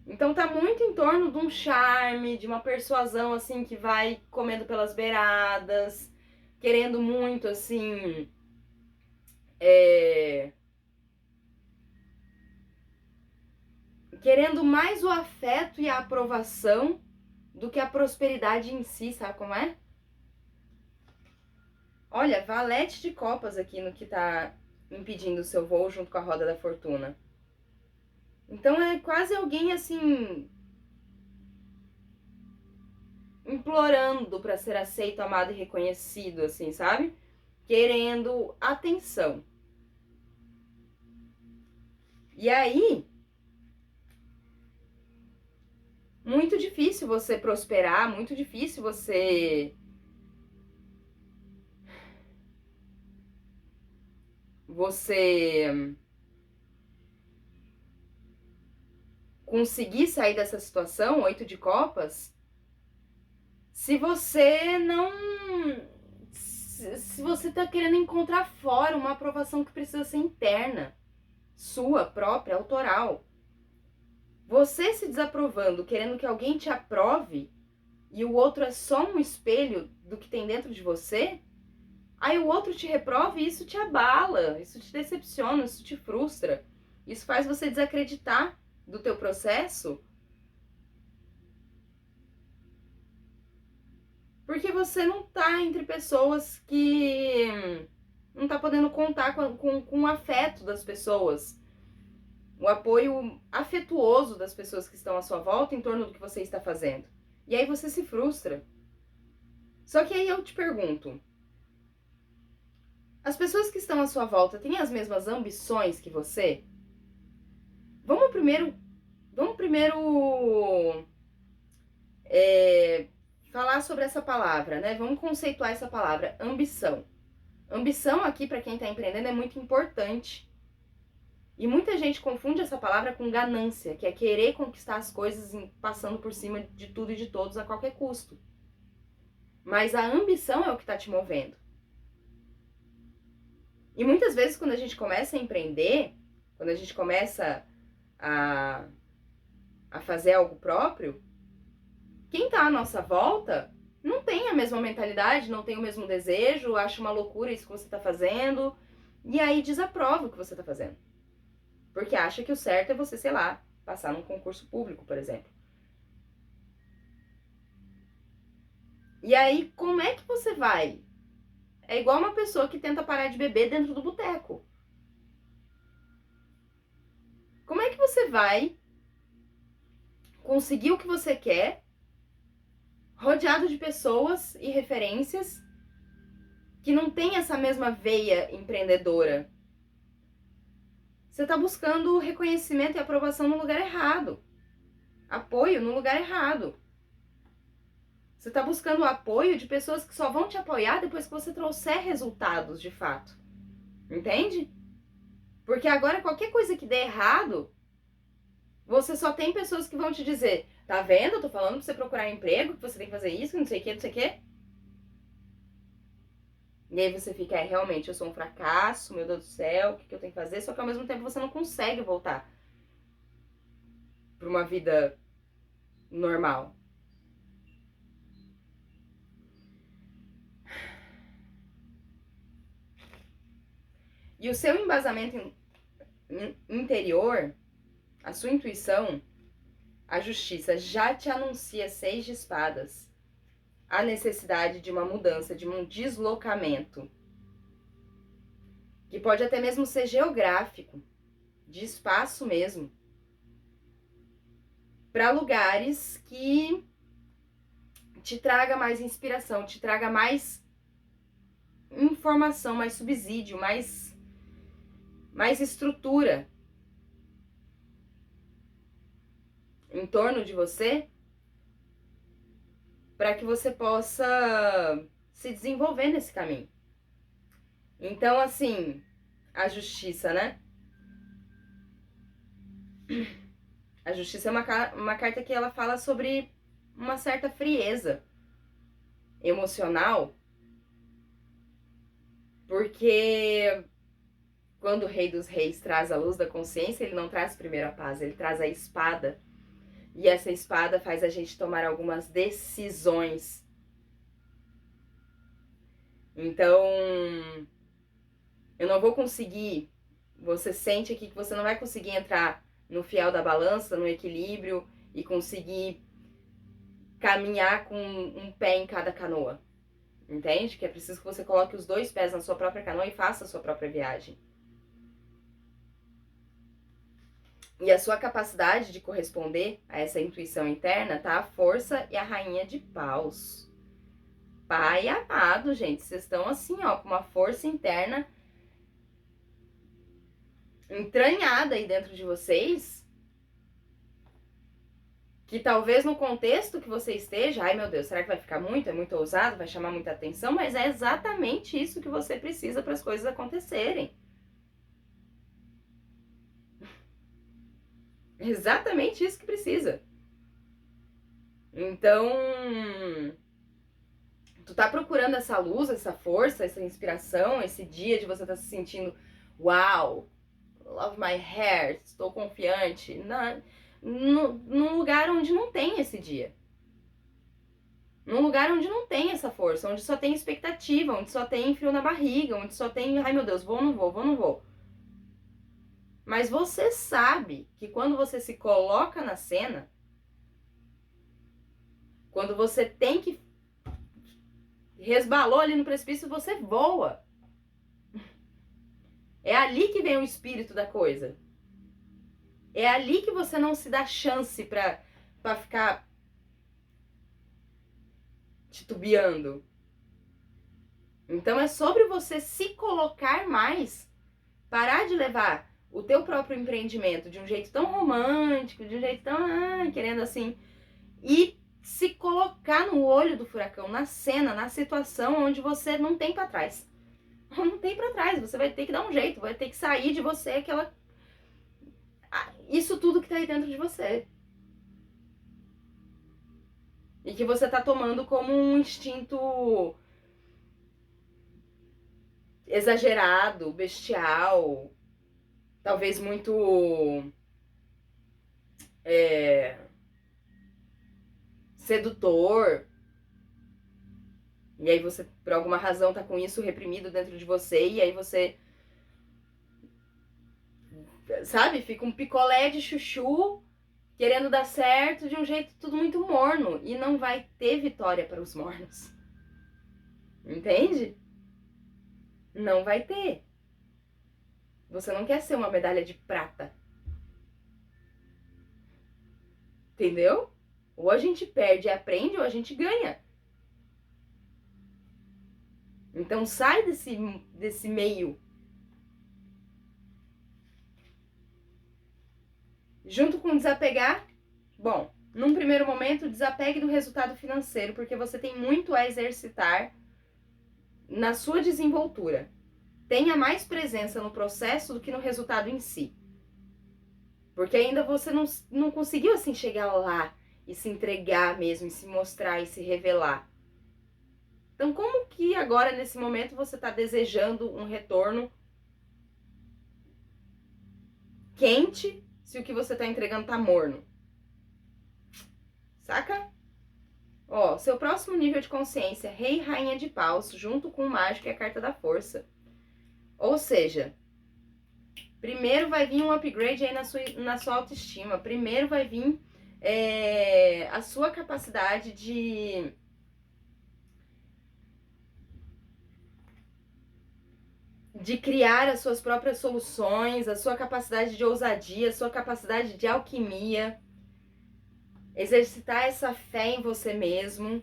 Então tá muito em torno de um charme, de uma persuasão, assim, que vai comendo pelas beiradas, querendo muito, assim... Querendo mais o afeto e a aprovação do que a prosperidade em si, sabe como é? Olha, valete de copas aqui no que tá impedindo o seu voo junto com a roda da fortuna. Então é quase alguém assim... implorando para ser aceito, amado e reconhecido, assim, sabe? Querendo atenção. E aí... muito difícil você prosperar, muito difícil você conseguir sair dessa situação, 8 de copas, se você não... se você tá querendo encontrar fora uma aprovação que precisa ser interna, sua própria, autoral. Você se desaprovando, querendo que alguém te aprove, e o outro é só um espelho do que tem dentro de você, aí o outro te reprova e isso te abala, isso te decepciona, isso te frustra. Isso faz você desacreditar do teu processo, porque você não tá entre pessoas que... não tá podendo contar com o afeto das pessoas, o apoio afetuoso das pessoas que estão à sua volta em torno do que você está fazendo. E aí você se frustra. Só que aí eu te pergunto, as pessoas que estão à sua volta têm as mesmas ambições que você? Vamos primeiro falar sobre essa palavra, né? Vamos conceituar essa palavra, ambição. Ambição aqui, para quem está empreendendo, é muito importante. E muita gente confunde essa palavra com ganância, que é querer conquistar as coisas passando por cima de tudo e de todos a qualquer custo. Mas a ambição é o que está te movendo. E muitas vezes, quando a gente começa a empreender, quando a gente começa a fazer algo próprio, quem está à nossa volta não tem a mesma mentalidade, não tem o mesmo desejo, acha uma loucura isso que você está fazendo, e aí desaprova o que você está fazendo. Porque acha que o certo é você, sei lá, passar num concurso público, por exemplo. E aí, como é que você vai? É igual uma pessoa que tenta parar de beber dentro do boteco. Como é que você vai conseguir o que você quer, rodeado de pessoas e referências que não tem essa mesma veia empreendedora? Você está buscando reconhecimento e aprovação no lugar errado. Apoio no lugar errado. Você está buscando o apoio de pessoas que só vão te apoiar depois que você trouxer resultados de fato. Entende? Porque agora qualquer coisa que der errado, você só tem pessoas que vão te dizer: tá vendo? Eu tô falando pra você procurar emprego, que você tem que fazer isso, não sei o que, não sei o que. E aí você fica, realmente, eu sou um fracasso, meu Deus do céu, o que eu tenho que fazer? Só que ao mesmo tempo você não consegue voltar pra uma vida normal. E o seu embasamento interior, a sua intuição, a justiça já te anuncia 6 de espadas, a necessidade de uma mudança, de um deslocamento, que pode até mesmo ser geográfico, de espaço mesmo, para lugares que te traga mais inspiração, te traga mais informação, mais subsídio, mais estrutura em torno de você, para que você possa se desenvolver nesse caminho. Então, assim, a justiça, né? A justiça é uma carta que ela fala sobre uma certa frieza emocional, porque quando o Rei dos Reis traz a luz da consciência, ele não traz primeiro a paz, ele traz a espada. E essa espada faz a gente tomar algumas decisões. Então, eu não vou conseguir, você sente aqui que você não vai conseguir entrar no fiel da balança, no equilíbrio e conseguir caminhar com um pé em cada canoa. Entende? Que é preciso que você coloque os 2 pés na sua própria canoa e faça a sua própria viagem. E a sua capacidade de corresponder a essa intuição interna tá a força e a rainha de paus. Pai amado, gente, vocês estão assim, ó, com uma força interna entranhada aí dentro de vocês, que talvez no contexto que você esteja, ai meu Deus, será que vai ficar muito? É muito ousado? Vai chamar muita atenção? Mas é exatamente isso que você precisa para as coisas acontecerem. Exatamente isso que precisa. Então, tu tá procurando essa luz, essa força, essa inspiração, esse dia de você estar se sentindo, uau, love my hair, estou confiante, num lugar onde não tem esse dia. Num lugar onde não tem essa força, onde só tem expectativa, onde só tem frio na barriga, onde só tem, ai meu Deus, vou ou não vou, vou ou não vou. Mas você sabe que quando você se coloca na cena, quando você tem que resbalou ali no precipício, você voa. É ali que vem o espírito da coisa. É ali que você não se dá chance pra ficar titubeando. Então é sobre você se colocar mais, parar de levar o teu próprio empreendimento de um jeito tão romântico, de um jeito tão, querendo assim, e se colocar no olho do furacão, na cena, na situação onde você não tem pra trás. Não tem pra trás, você vai ter que dar um jeito, vai ter que sair de você aquela... isso tudo que tá aí dentro de você. E que você tá tomando como um instinto exagerado, bestial, talvez muito sedutor. E aí você, por alguma razão, tá com isso reprimido dentro de você, e aí você, sabe, fica um picolé de chuchu querendo dar certo de um jeito tudo muito morno. E não vai ter vitória para os mornos. Entende? Não vai ter. Você não quer ser uma medalha de prata. Entendeu? Ou a gente perde e aprende, ou a gente ganha. Então sai desse meio. Junto com desapegar, bom, num primeiro momento, desapegue do resultado financeiro, porque você tem muito a exercitar na sua desenvoltura. Tenha mais presença no processo do que no resultado em si. Porque ainda você não conseguiu assim chegar lá e se entregar mesmo, e se mostrar e se revelar. Então, como que agora, nesse momento, você está desejando um retorno quente se o que você está entregando tá morno? Saca? Ó, seu próximo nível de consciência, Rei e Rainha de Paus, junto com o Mágico e a Carta da Força. Ou seja, primeiro vai vir um upgrade aí na sua autoestima. Primeiro vai vir a sua capacidade de criar as suas próprias soluções, a sua capacidade de ousadia, a sua capacidade de alquimia, exercitar essa fé em você mesmo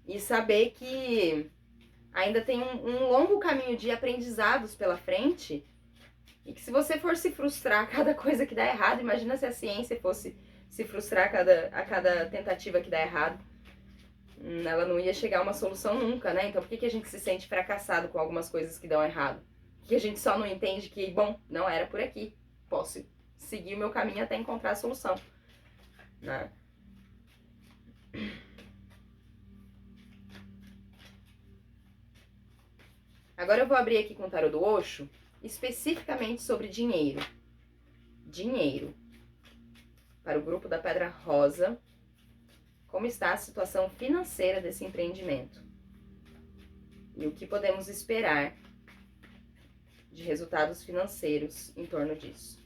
e saber que ainda tem um longo caminho de aprendizados pela frente e que se você for se frustrar a cada coisa que dá errado, imagina se a ciência fosse se frustrar a cada tentativa que dá errado. Ela não ia chegar a uma solução nunca, né? Então por que a gente se sente fracassado com algumas coisas que dão errado? Por que a gente só não entende que, bom, não era por aqui, posso seguir o meu caminho até encontrar a solução, né? Agora eu vou abrir aqui com o tarô do Osho, especificamente sobre dinheiro. Dinheiro. Para o grupo da Pedra Rosa, como está a situação financeira desse empreendimento? E o que podemos esperar de resultados financeiros em torno disso?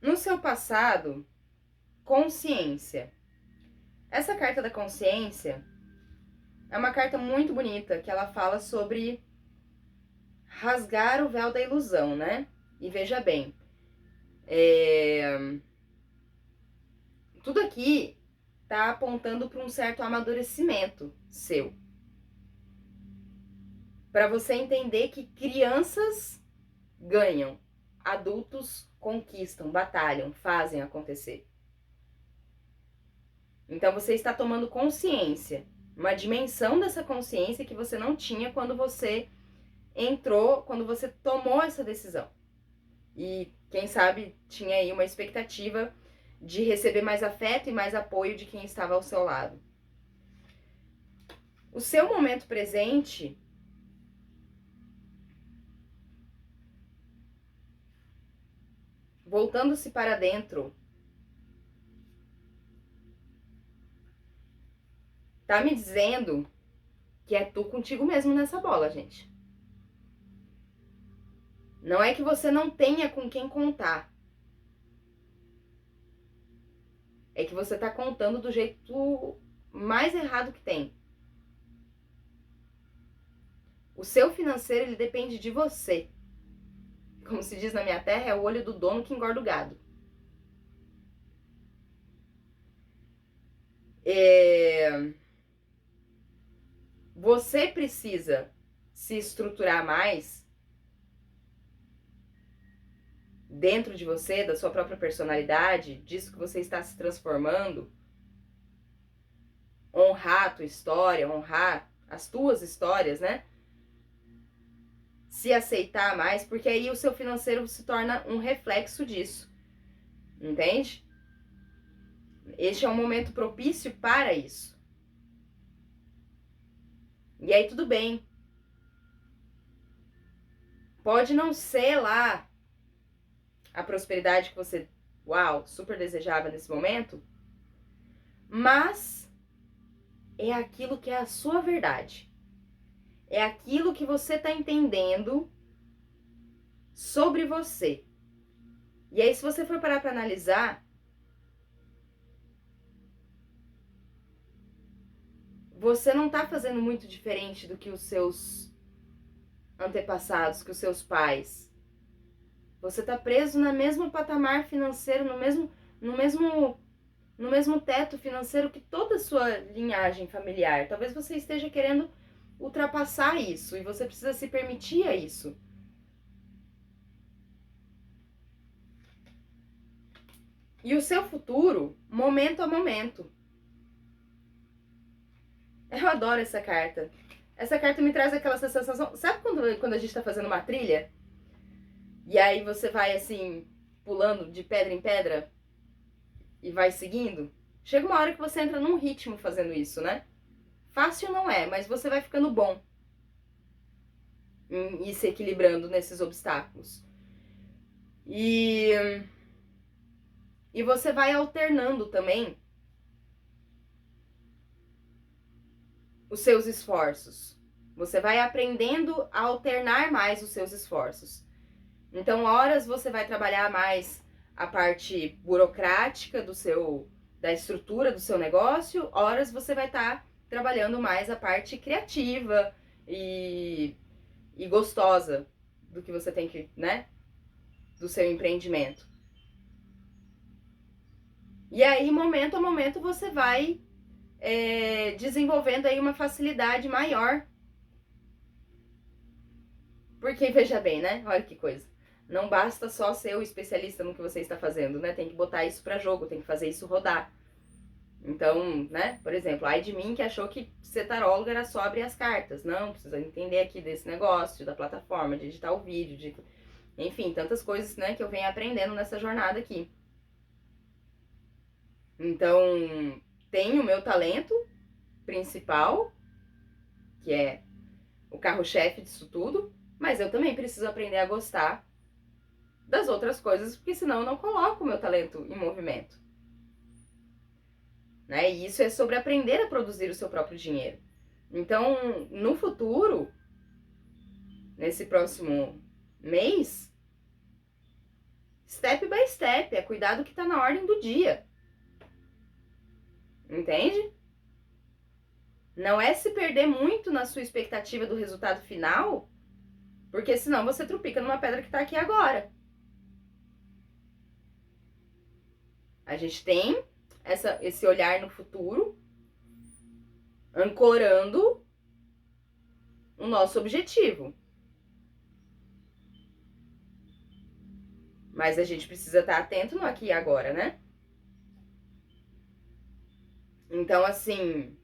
No seu passado, consciência. Essa carta da consciência é uma carta muito bonita, que ela fala sobre rasgar o véu da ilusão, né? E veja bem, tudo aqui tá apontando para um certo amadurecimento seu. Para você entender que crianças ganham, adultos conquistam, batalham, fazem acontecer. Então você está tomando consciência, uma dimensão dessa consciência que você não tinha quando você entrou, quando você tomou essa decisão. E quem sabe tinha aí uma expectativa de receber mais afeto e mais apoio de quem estava ao seu lado. O seu momento presente voltando-se para dentro, tá me dizendo que é tu contigo mesmo nessa bola, gente. Não é que você não tenha com quem contar. é que você tá contando do jeito mais errado que tem. O seu financeiro, ele depende de você. Como se diz na minha terra, é o olho do dono que engorda o gado. Você precisa se estruturar mais dentro de você, da sua própria personalidade, disso que você está se transformando. Honrar a tua história, honrar as tuas histórias, né? Se aceitar mais, porque aí o seu financeiro se torna um reflexo disso. Entende? Este é um momento propício para isso. E aí tudo bem. Pode não ser lá a prosperidade que você, uau, super desejava nesse momento, mas é aquilo que é a sua verdade. É aquilo que você está entendendo sobre você. E aí, se você for parar para analisar, você não está fazendo muito diferente do que os seus antepassados, que os seus pais. Você está preso no mesmo patamar financeiro, no mesmo teto financeiro que toda a sua linhagem familiar. Talvez você esteja querendo ultrapassar isso e você precisa se permitir a isso. E o seu futuro, momento a momento. Eu adoro essa carta. Essa carta me traz aquela sensação. Sabe quando a gente tá fazendo uma trilha? E aí você vai assim, pulando de pedra em pedra e vai seguindo? Chega uma hora que você entra num ritmo fazendo isso, né? Fácil não é, mas você vai ficando bom em ir se equilibrando nesses obstáculos. E você vai alternando também os seus esforços. Você vai aprendendo a alternar mais os seus esforços. Então, horas você vai trabalhar mais a parte burocrática da estrutura do seu negócio, horas você vai estar trabalhando mais a parte criativa e gostosa do que você tem que, né? Do seu empreendimento. E aí, momento a momento, você vai desenvolvendo aí uma facilidade maior. Porque, veja bem, né? Olha que coisa. Não basta só ser o especialista no que você está fazendo, né? Tem que botar isso para jogo, tem que fazer isso rodar. Então, né? Por exemplo, ai de mim que achou que ser tarólogo era só abrir as cartas. Não, precisa entender aqui desse negócio, da plataforma, de editar o vídeo, enfim, tantas coisas, né, que eu venho aprendendo nessa jornada aqui. Então, tem o meu talento principal, que é o carro-chefe disso tudo, mas eu também preciso aprender a gostar das outras coisas, porque senão eu não coloco o meu talento em movimento. Né? E isso é sobre aprender a produzir o seu próprio dinheiro. Então, no futuro, nesse próximo mês, step by step, é cuidar do que está na ordem do dia. Entende? Não é se perder muito na sua expectativa do resultado final, porque senão você trupica numa pedra que está aqui agora. A gente tem esse olhar no futuro, ancorando o nosso objetivo. Mas a gente precisa estar atento no aqui e agora, né? Então, assim,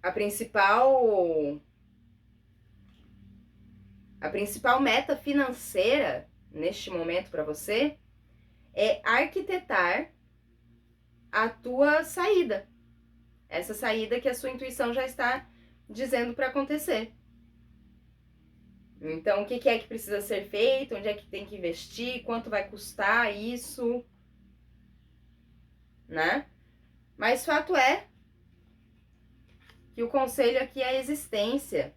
a principal meta financeira neste momento para você é arquitetar a tua saída. Essa saída que a sua intuição já está dizendo para acontecer. Então, o que é que precisa ser feito? Onde é que tem que investir? Quanto vai custar isso? Né? Mas fato é que o conselho aqui é a existência.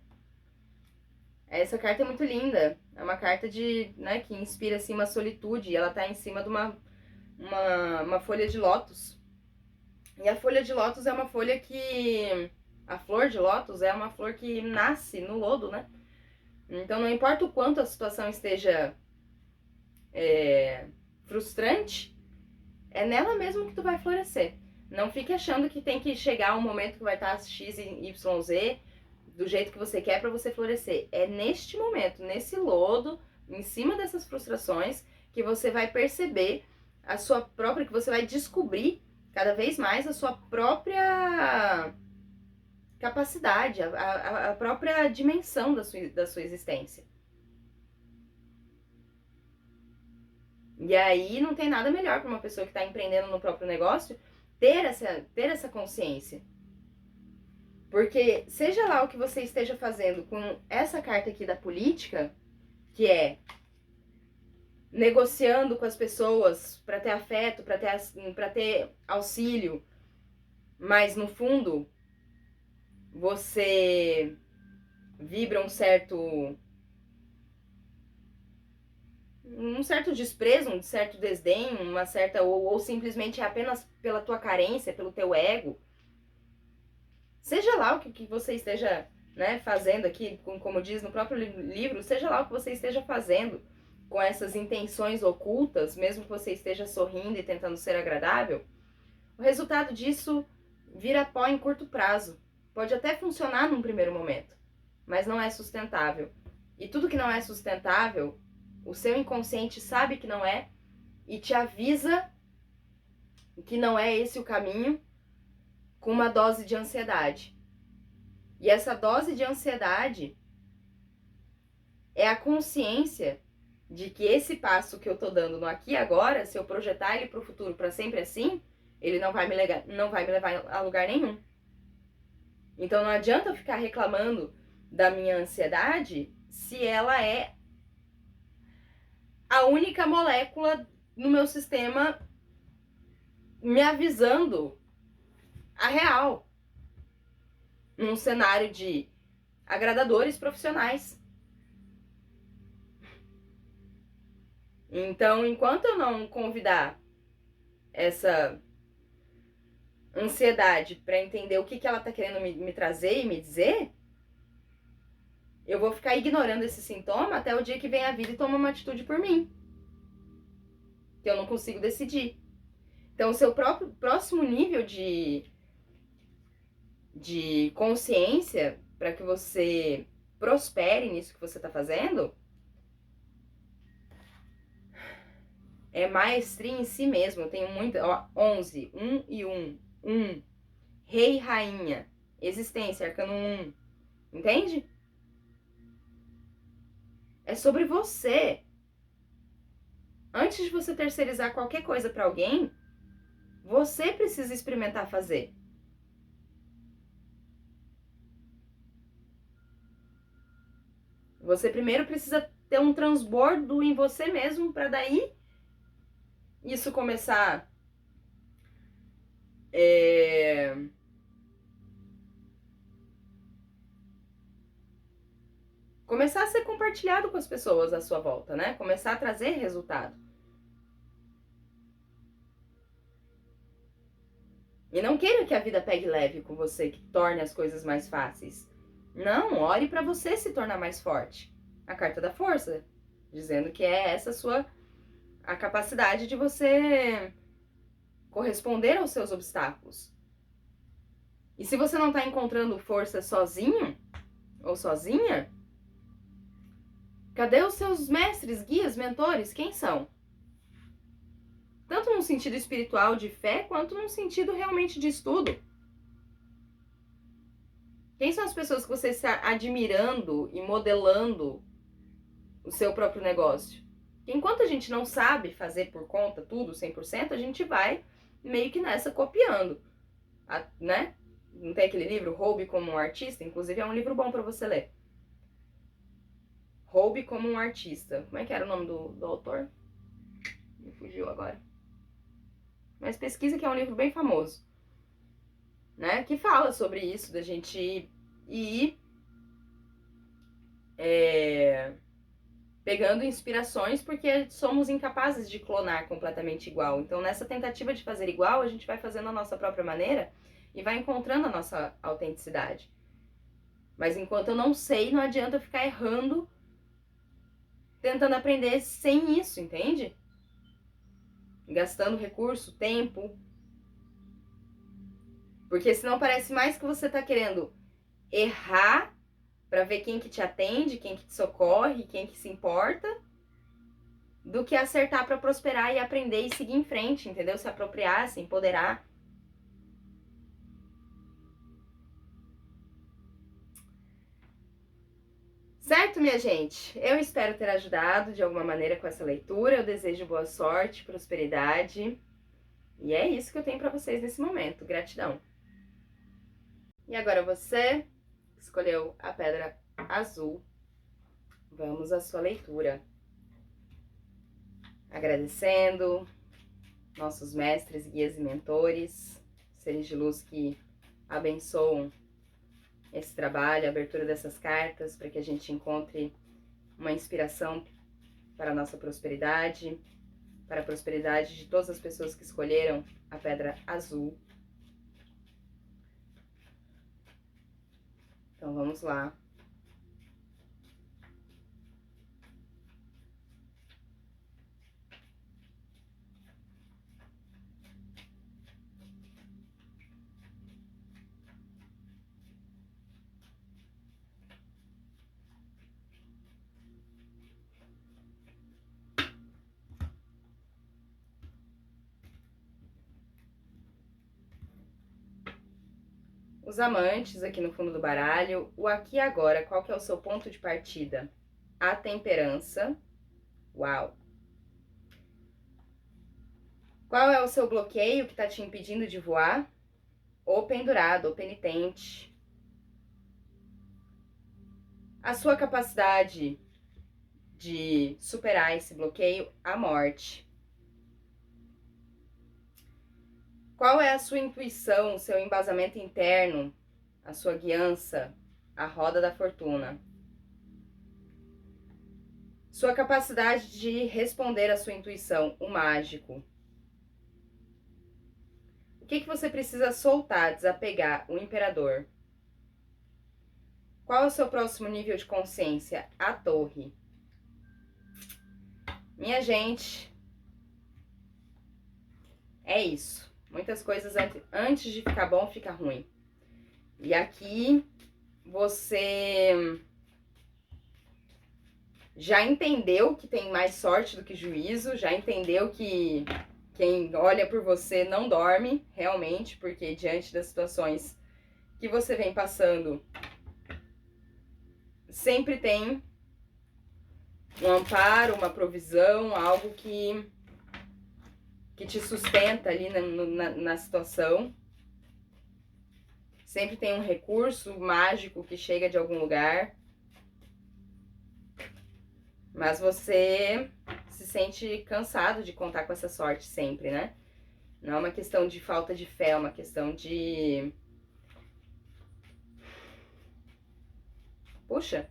Essa carta é muito linda. É uma carta de, né, que inspira assim uma solitude. E ela tá em cima de uma folha de lótus. E a folha de lótus é uma folha que... A flor de lótus é uma flor que nasce no lodo, né? Então não importa o quanto a situação esteja frustrante, é nela mesmo que tu vai florescer. Não fique achando que tem que chegar um momento que vai estar X, Y, Z do jeito que você quer para você florescer. É neste momento, nesse lodo, em cima dessas frustrações, que você vai perceber a sua própria, que você vai descobrir cada vez mais a sua própria capacidade, a própria dimensão da sua existência. E aí não tem nada melhor para uma pessoa que está empreendendo no próprio negócio ter essa consciência. Porque seja lá o que você esteja fazendo com essa carta aqui da política, que é negociando com as pessoas para ter afeto, para ter auxílio, mas no fundo você vibra um certo desprezo, um certo desdém, uma certa ou simplesmente é apenas pela tua carência, pelo teu ego. Seja lá o que você esteja, né, fazendo aqui, como diz no próprio livro, seja lá o que você esteja fazendo com essas intenções ocultas, mesmo que você esteja sorrindo e tentando ser agradável, o resultado disso vira pó em curto prazo. Pode até funcionar num primeiro momento, mas não é sustentável. E tudo que não é sustentável, o seu inconsciente sabe que não é e te avisa que não é esse o caminho, com uma dose de ansiedade. E essa dose de ansiedade é a consciência de que esse passo que eu tô dando no aqui e agora, se eu projetar ele pro futuro para sempre assim, ele não vai me levar a lugar nenhum. Então não adianta eu ficar reclamando da minha ansiedade se ela é a única molécula no meu sistema me avisando a real, num cenário de agradadores profissionais. Então, enquanto eu não convidar essa ansiedade para entender o que ela tá querendo me trazer e me dizer, eu vou ficar ignorando esse sintoma até o dia que vem a vida e toma uma atitude por mim, que eu não consigo decidir. Então, o seu próximo nível de consciência para que você prospere nisso que você está fazendo é maestria em si mesmo. Eu tenho muita, ó, 11, 1 e 1, 1, rei e rainha, existência, arcano 1, entende? É sobre você. Antes de você terceirizar qualquer coisa para alguém, você precisa experimentar fazer. Você primeiro precisa ter um transbordo em você mesmo para daí isso começar começar a ser compartilhado com as pessoas à sua volta, né? Começar a trazer resultado. E não queira que a vida pegue leve com você, que torne as coisas mais fáceis. Não, ore para você se tornar mais forte. A carta da força, dizendo que é essa a capacidade de você corresponder aos seus obstáculos. E se você não está encontrando força sozinho ou sozinha, cadê os seus mestres, guias, mentores? Quem são? Tanto num sentido espiritual de fé, quanto num sentido realmente de estudo. Quem são as pessoas que você está admirando e modelando o seu próprio negócio? Enquanto a gente não sabe fazer por conta tudo 100%, a gente vai meio que nessa copiando, né? Não tem aquele livro Roube como um Artista? Inclusive é um livro bom para você ler. Roube como um Artista. Como é que era o nome do autor? Me fugiu agora. Mas pesquisa, que é um livro bem famoso, né? Que fala sobre isso, da gente ir pegando inspirações, porque somos incapazes de clonar completamente igual. Então, nessa tentativa de fazer igual, a gente vai fazendo a nossa própria maneira e vai encontrando a nossa autenticidade. Mas enquanto eu não sei, não adianta eu ficar errando, tentando aprender sem isso, entende? Gastando recurso, tempo. Porque senão parece mais que você tá querendo errar para ver quem que te atende, quem que te socorre, quem que se importa, do que acertar para prosperar e aprender e seguir em frente, entendeu? Se apropriar, se empoderar. Certo, minha gente? Eu espero ter ajudado de alguma maneira com essa leitura. Eu desejo boa sorte, prosperidade. E é isso que eu tenho para vocês nesse momento. Gratidão. E agora você escolheu a pedra azul. Vamos à sua leitura. Agradecendo nossos mestres, guias e mentores, seres de luz que abençoam esse trabalho, a abertura dessas cartas, para que a gente encontre uma inspiração para a nossa prosperidade, para a prosperidade de todas as pessoas que escolheram a pedra azul. Então vamos lá. Os amantes aqui no fundo do baralho, o aqui e agora, qual que é o seu ponto de partida? A temperança. Uau! Qual é o seu bloqueio que está te impedindo de voar? O pendurado, o penitente. A sua capacidade de superar esse bloqueio, a morte. Qual é a sua intuição, o seu embasamento interno, a sua guiança, a roda da fortuna? Sua capacidade de responder à sua intuição, o mágico. O que você precisa soltar, desapegar, o imperador? Qual é o seu próximo nível de consciência? A torre. Minha gente, é isso. Muitas coisas antes de ficar bom, fica ruim. E aqui você já entendeu que tem mais sorte do que juízo, já entendeu que quem olha por você não dorme, realmente, porque diante das situações que você vem passando, sempre tem um amparo, uma provisão, algo que te sustenta ali na situação. Sempre tem um recurso mágico que chega de algum lugar. Mas você se sente cansado de contar com essa sorte sempre, né? Não é uma questão de falta de fé, é uma questão de... Puxa,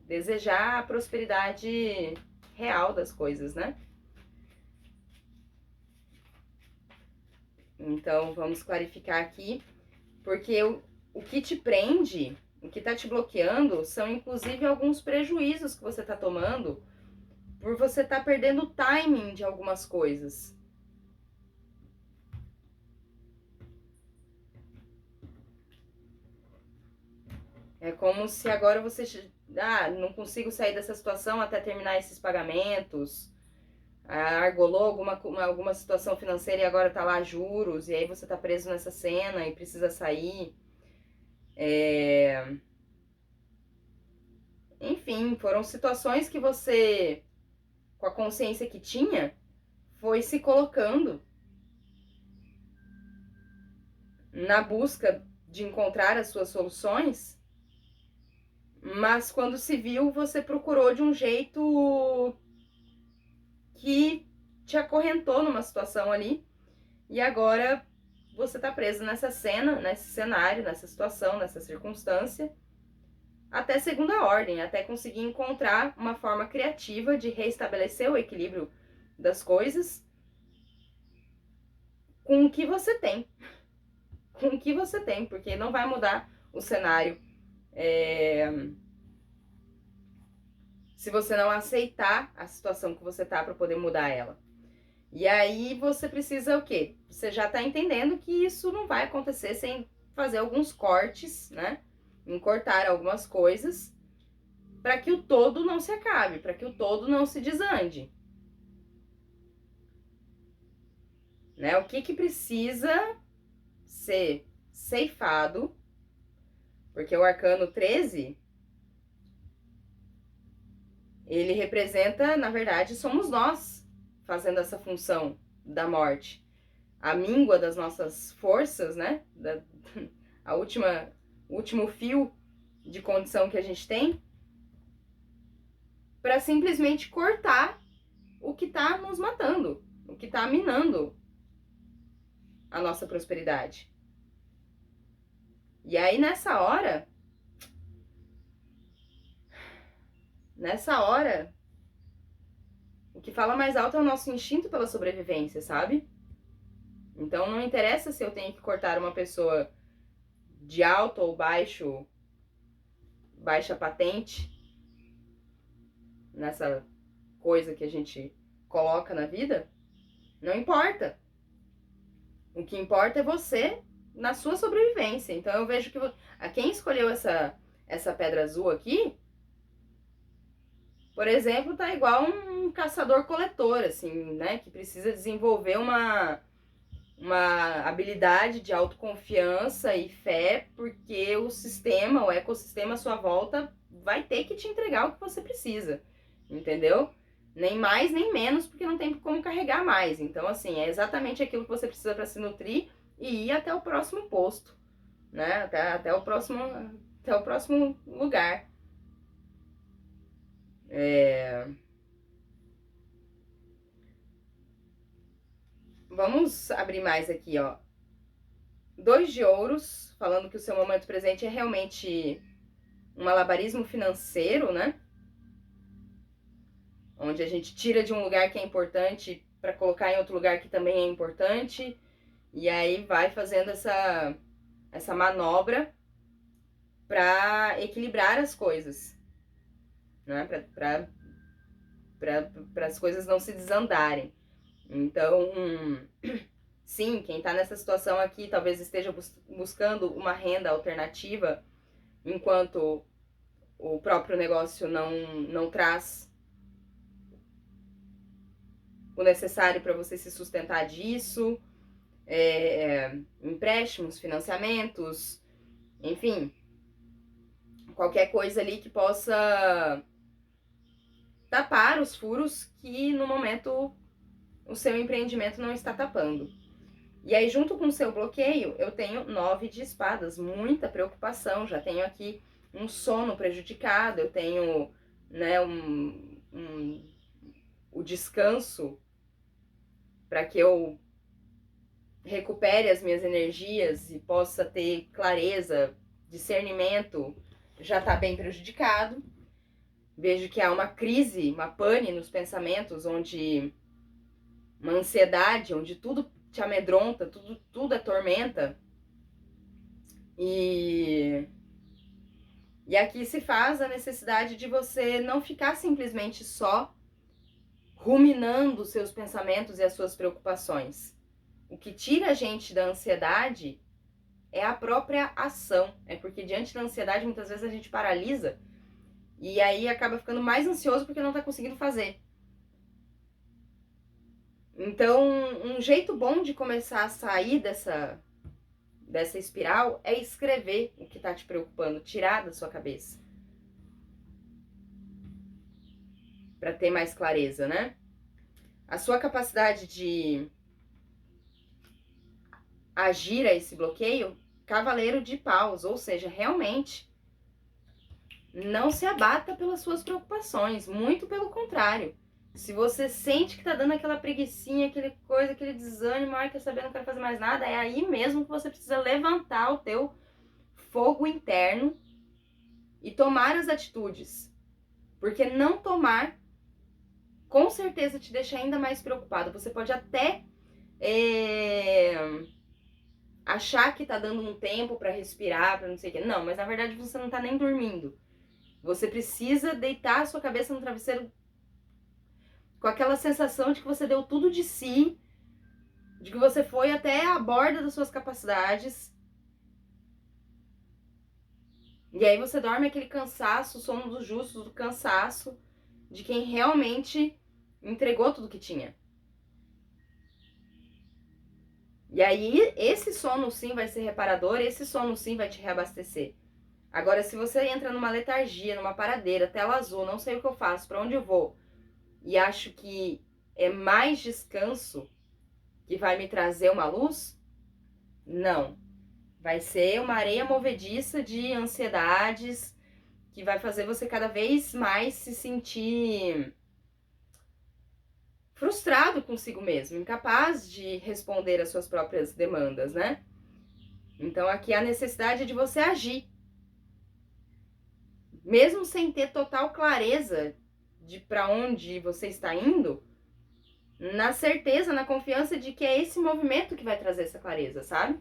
desejar a prosperidade real das coisas, né? Então, vamos clarificar aqui, porque o que te prende, o que tá te bloqueando, são inclusive alguns prejuízos que você tá tomando por você tá perdendo o timing de algumas coisas. É como se agora você... não consigo sair dessa situação até terminar esses pagamentos. Argolou alguma situação financeira e agora tá lá juros, e aí você tá preso nessa cena e precisa sair. Enfim, foram situações que você, com a consciência que tinha, foi se colocando na busca de encontrar as suas soluções, mas quando se viu, você procurou de um jeito que te acorrentou numa situação ali, e agora você tá preso nessa cena, nesse cenário, nessa situação, nessa circunstância, até segunda ordem, até conseguir encontrar uma forma criativa de restabelecer o equilíbrio das coisas com o que você tem. Com o que você tem, porque não vai mudar o cenário se você não aceitar a situação que você tá para poder mudar ela. E aí você precisa o quê? Você já tá entendendo que isso não vai acontecer sem fazer alguns cortes, né? Encortar algumas coisas para que o todo não se acabe, para que o todo não se desande. Né? O que precisa ser ceifado, porque o arcano 13, ele representa, na verdade, somos nós fazendo essa função da morte. A míngua das nossas forças, né? O último fio de condição que a gente tem para simplesmente cortar o que tá nos matando, o que tá minando a nossa prosperidade. E aí nessa hora, o que fala mais alto é o nosso instinto pela sobrevivência, sabe? Então não interessa se eu tenho que cortar uma pessoa de alto ou baixa patente, nessa coisa que a gente coloca na vida, não importa. O que importa é você na sua sobrevivência. Então eu vejo que quem escolheu essa pedra azul aqui, por exemplo, tá igual um caçador-coletor, assim, né? Que precisa desenvolver uma habilidade de autoconfiança e fé, porque o sistema, o ecossistema à sua volta vai ter que te entregar o que você precisa, entendeu? Nem mais, nem menos, porque não tem como carregar mais. Então, assim, é exatamente aquilo que você precisa para se nutrir e ir até o próximo posto, né? Até o próximo lugar. Vamos abrir mais aqui, ó. 2 de ouros, falando que o seu momento presente é realmente um malabarismo financeiro, né? Onde a gente tira de um lugar que é importante para colocar em outro lugar que também é importante. E aí vai fazendo essa manobra para equilibrar as coisas, né? Para as coisas não se desandarem. Então, sim, quem está nessa situação aqui talvez esteja buscando uma renda alternativa, enquanto o próprio negócio não traz o necessário para você se sustentar disso, empréstimos, financiamentos, enfim, qualquer coisa ali que possa tapar os furos que no momento o seu empreendimento não está tapando. E aí, junto com o seu bloqueio, eu tenho 9 de espadas, muita preocupação, já tenho aqui um sono prejudicado, eu tenho, né, o descanso para que eu recupere as minhas energias e possa ter clareza, discernimento, já está bem prejudicado. Vejo que há uma crise, uma pane nos pensamentos, onde uma ansiedade, onde tudo te amedronta, tudo atormenta. E aqui se faz a necessidade de você não ficar simplesmente só ruminando os seus pensamentos e as suas preocupações. O que tira a gente da ansiedade é a própria ação. É porque diante da ansiedade muitas vezes a gente paralisa e aí acaba ficando mais ansioso porque não está conseguindo fazer. Então, um jeito bom de começar a sair dessa espiral é escrever o que está te preocupando, tirar da sua cabeça. Para ter mais clareza, né? A sua capacidade de agir a esse bloqueio, cavaleiro de paus, ou seja, realmente não se abata pelas suas preocupações, muito pelo contrário. Se você sente que tá dando aquela preguicinha, aquele desânimo, ai, quer saber, não quero fazer mais nada, é aí mesmo que você precisa levantar o teu fogo interno e tomar as atitudes. Porque não tomar, com certeza, te deixa ainda mais preocupado. Você pode até achar que tá dando um tempo pra respirar, pra não sei o quê. Não, mas na verdade você não tá nem dormindo. Você precisa deitar a sua cabeça no travesseiro com aquela sensação de que você deu tudo de si, de que você foi até a borda das suas capacidades. E aí você dorme aquele cansaço, o sono dos justos, do cansaço de quem realmente entregou tudo que tinha. E aí esse sono sim vai ser reparador, esse sono sim vai te reabastecer. Agora, se você entra numa letargia, numa paradeira, tela azul, não sei o que eu faço, pra onde eu vou, e acho que é mais descanso que vai me trazer uma luz, não. Vai ser uma areia movediça de ansiedades que vai fazer você cada vez mais se sentir frustrado consigo mesmo, incapaz de responder às suas próprias demandas, né? Então aqui a necessidade de você agir, mesmo sem ter total clareza de para onde você está indo, na certeza, na confiança de que é esse movimento que vai trazer essa clareza, sabe?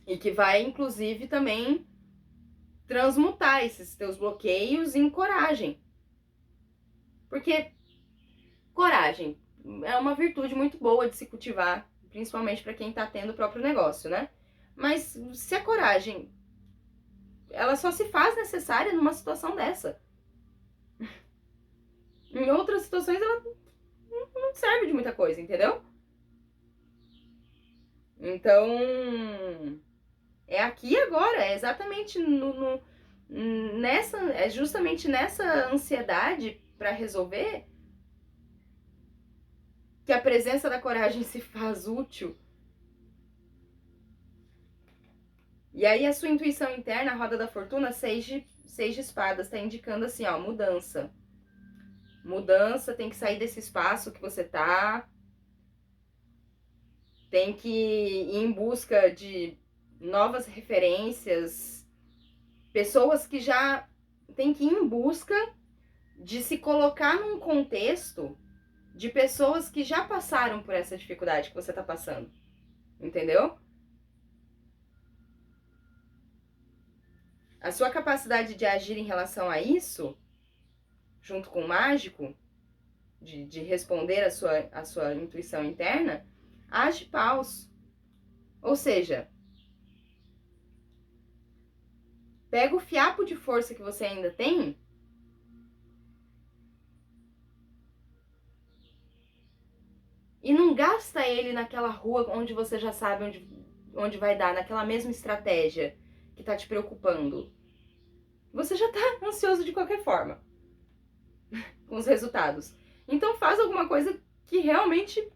E que vai, inclusive, também transmutar esses teus bloqueios em coragem. Porque coragem é uma virtude muito boa de se cultivar, principalmente para quem está tendo o próprio negócio, né? Mas se a coragem, ela só se faz necessária numa situação dessa. Em outras situações, ela não serve de muita coisa, entendeu? Então, é aqui e agora, é exatamente é justamente nessa ansiedade para resolver que a presença da coragem se faz útil. E aí a sua intuição interna, a roda da fortuna, seis de espadas, tá indicando assim, ó, mudança. Mudança, tem que sair desse espaço que você tá. Tem que ir em busca de novas referências. Pessoas que já tem que ir em busca de se colocar num contexto de pessoas que já passaram por essa dificuldade que você tá passando. Entendeu? A sua capacidade de agir em relação a isso, junto com o mágico, de responder a sua intuição interna, age paus. Ou seja, pega o fiapo de força que você ainda tem e não gasta ele naquela rua onde você já sabe onde vai dar, naquela mesma estratégia que tá te preocupando. Você já tá ansioso de qualquer forma com os resultados. Então faz alguma coisa que realmente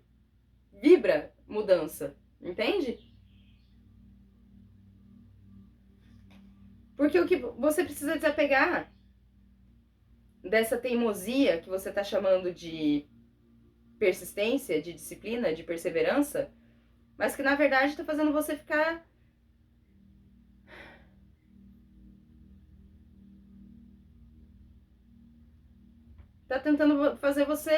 vibra mudança, entende? Porque o que você precisa desapegar dessa teimosia que você tá chamando de persistência, de disciplina, de perseverança, mas que na verdade tá fazendo você ficar tá tentando fazer você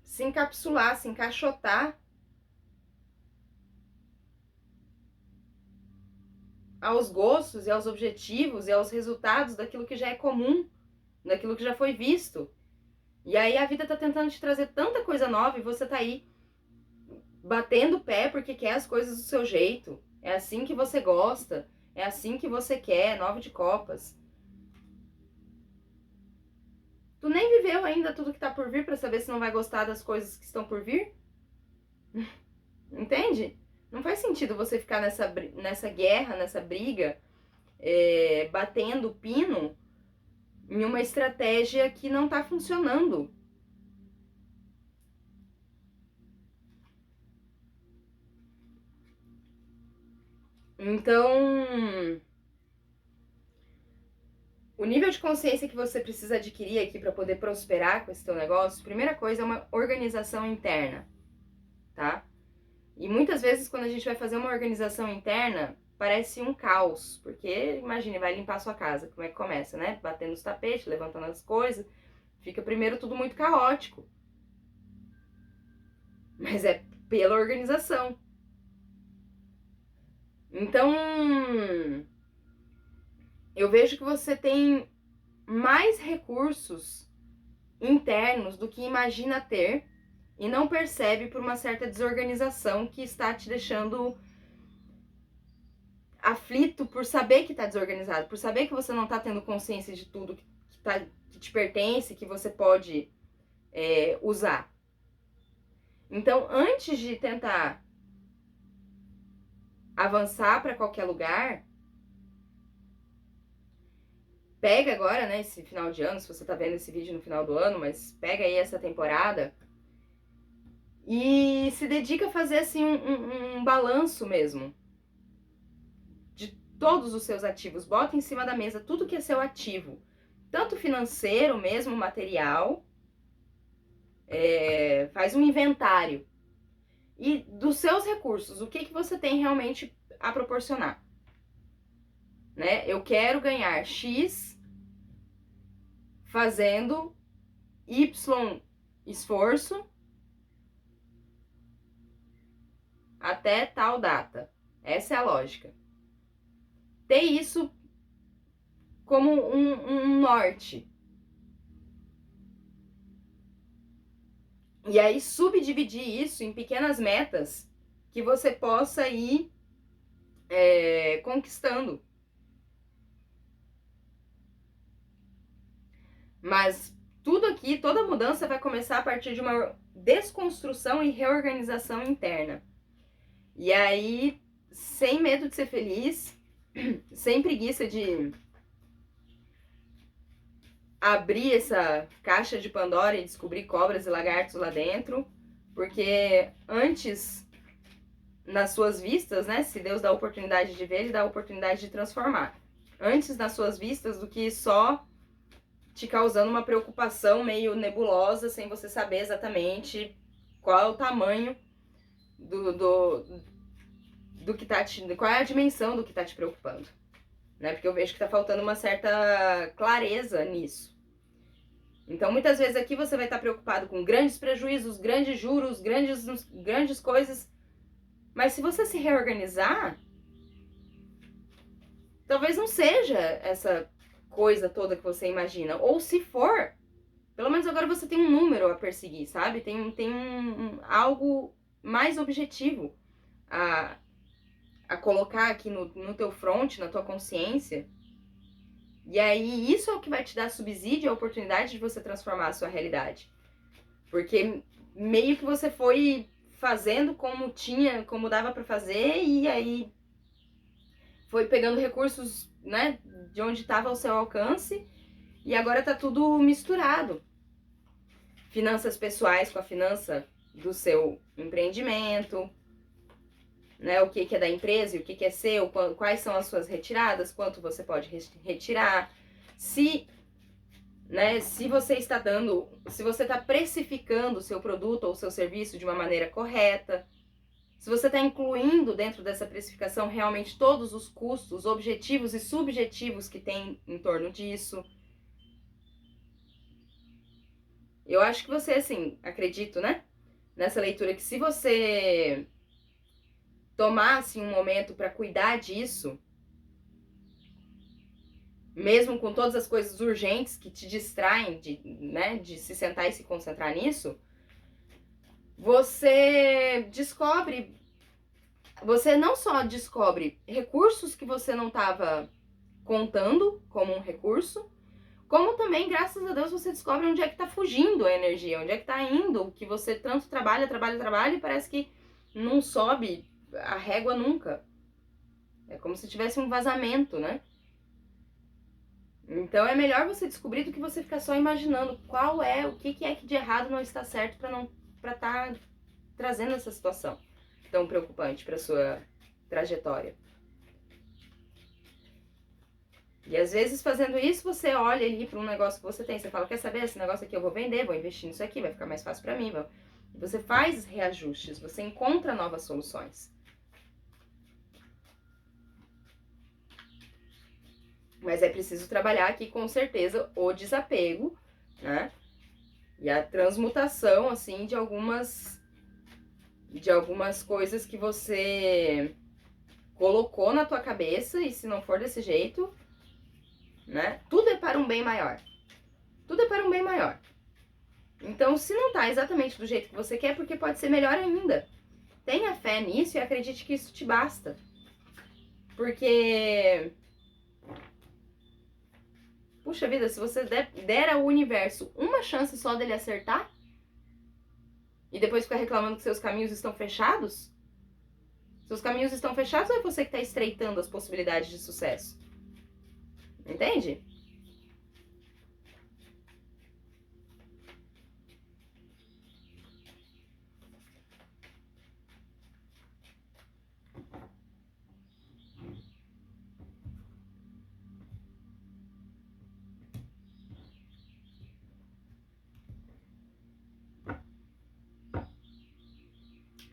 se encapsular, se encaixotar aos gostos e aos objetivos e aos resultados daquilo que já é comum, daquilo que já foi visto. E aí a vida tá tentando te trazer tanta coisa nova e você tá aí batendo o pé porque quer as coisas do seu jeito. É assim que você gosta, é assim que você quer, 9 de copas. Tu nem viveu ainda tudo que tá por vir pra saber se não vai gostar das coisas que estão por vir? Entende? Não faz sentido você ficar nessa guerra, nessa briga, batendo pino em uma estratégia que não tá funcionando. Então, o nível de consciência que você precisa adquirir aqui para poder prosperar com esse teu negócio, primeira coisa é uma organização interna, tá? E muitas vezes quando a gente vai fazer uma organização interna, parece um caos, porque imagine, vai limpar a sua casa, como é que começa, né? Batendo os tapetes, levantando as coisas, fica primeiro tudo muito caótico. Mas é pela organização. Então, eu vejo que você tem mais recursos internos do que imagina ter e não percebe por uma certa desorganização que está te deixando aflito por saber que está desorganizado, por saber que você não está tendo consciência de tudo que te pertence, que você pode usar. Então, antes de tentar avançar para qualquer lugar, pega agora, né, esse final de ano, se você tá vendo esse vídeo no final do ano, mas pega aí essa temporada e se dedica a fazer, assim, um balanço mesmo de todos os seus ativos. Bota em cima da mesa tudo que é seu ativo, tanto financeiro mesmo, material, faz um inventário. E dos seus recursos, o que você tem realmente a proporcionar? Né? Eu quero ganhar X fazendo Y esforço até tal data. Essa é a lógica. Ter isso como um norte. E aí subdividir isso em pequenas metas que você possa ir conquistando. Mas tudo aqui, toda mudança vai começar a partir de uma desconstrução e reorganização interna. E aí, sem medo de ser feliz, sem preguiça de abrir essa caixa de Pandora e descobrir cobras e lagartos lá dentro, porque antes, nas suas vistas, né, se Deus dá a oportunidade de ver, Ele dá a oportunidade de transformar. Antes nas suas vistas do que só te causando uma preocupação meio nebulosa, sem você saber exatamente qual é o tamanho do que tá qual é a dimensão do que tá te preocupando, né? Porque eu vejo que tá faltando uma certa clareza nisso. Então, muitas vezes aqui você vai estar preocupado com grandes prejuízos, grandes juros, grandes coisas, mas se você se reorganizar, talvez não seja essa coisa toda que você imagina. Ou se for, pelo menos agora você tem um número a perseguir, sabe? Tem algo mais objetivo a colocar aqui no teu front, na tua consciência. E aí isso é o que vai te dar subsídio e a oportunidade de você transformar a sua realidade. Porque meio que você foi fazendo como dava para fazer, e aí foi pegando recursos, né, de onde estava ao seu alcance, e agora tá tudo misturado. Finanças pessoais com a finança do seu empreendimento, né, o que é da empresa e o que é seu, quais são as suas retiradas, quanto você pode retirar, se você está se você está precificando o seu produto ou o seu serviço de uma maneira correta, se você está incluindo dentro dessa precificação realmente todos os custos, objetivos e subjetivos que tem em torno disso. Eu acho que você, assim, acredito, né, nessa leitura, que se você tomasse um momento para cuidar disso, mesmo com todas as coisas urgentes que te distraem de se sentar e se concentrar nisso, você não só descobre recursos que você não estava contando como um recurso, como também, graças a Deus, você descobre onde é que tá fugindo a energia, onde é que tá indo, o que você tanto trabalha e parece que não sobe a régua nunca. É como se tivesse um vazamento, né? Então é melhor você descobrir do que você ficar só imaginando o que é que de errado não está certo para estar trazendo essa situação tão preocupante para sua trajetória. E às vezes fazendo isso, você olha ali para um negócio que você tem, você fala, quer saber, esse negócio aqui eu vou vender, vou investir nisso aqui, vai ficar mais fácil para mim, Você faz reajustes, você encontra novas soluções. Mas é preciso trabalhar aqui, com certeza, o desapego, né? E a transmutação, assim, de algumas coisas que você colocou na tua cabeça, e se não for desse jeito, né? Tudo é para um bem maior. Tudo é para um bem maior. Então, se não tá exatamente do jeito que você quer, porque pode ser melhor ainda. Tenha fé nisso e acredite que isso te basta. Porque, puxa vida, se você der ao universo uma chance só dele acertar, e depois ficar reclamando que seus caminhos estão fechados, seus caminhos estão fechados ou é você que está estreitando as possibilidades de sucesso? Entende?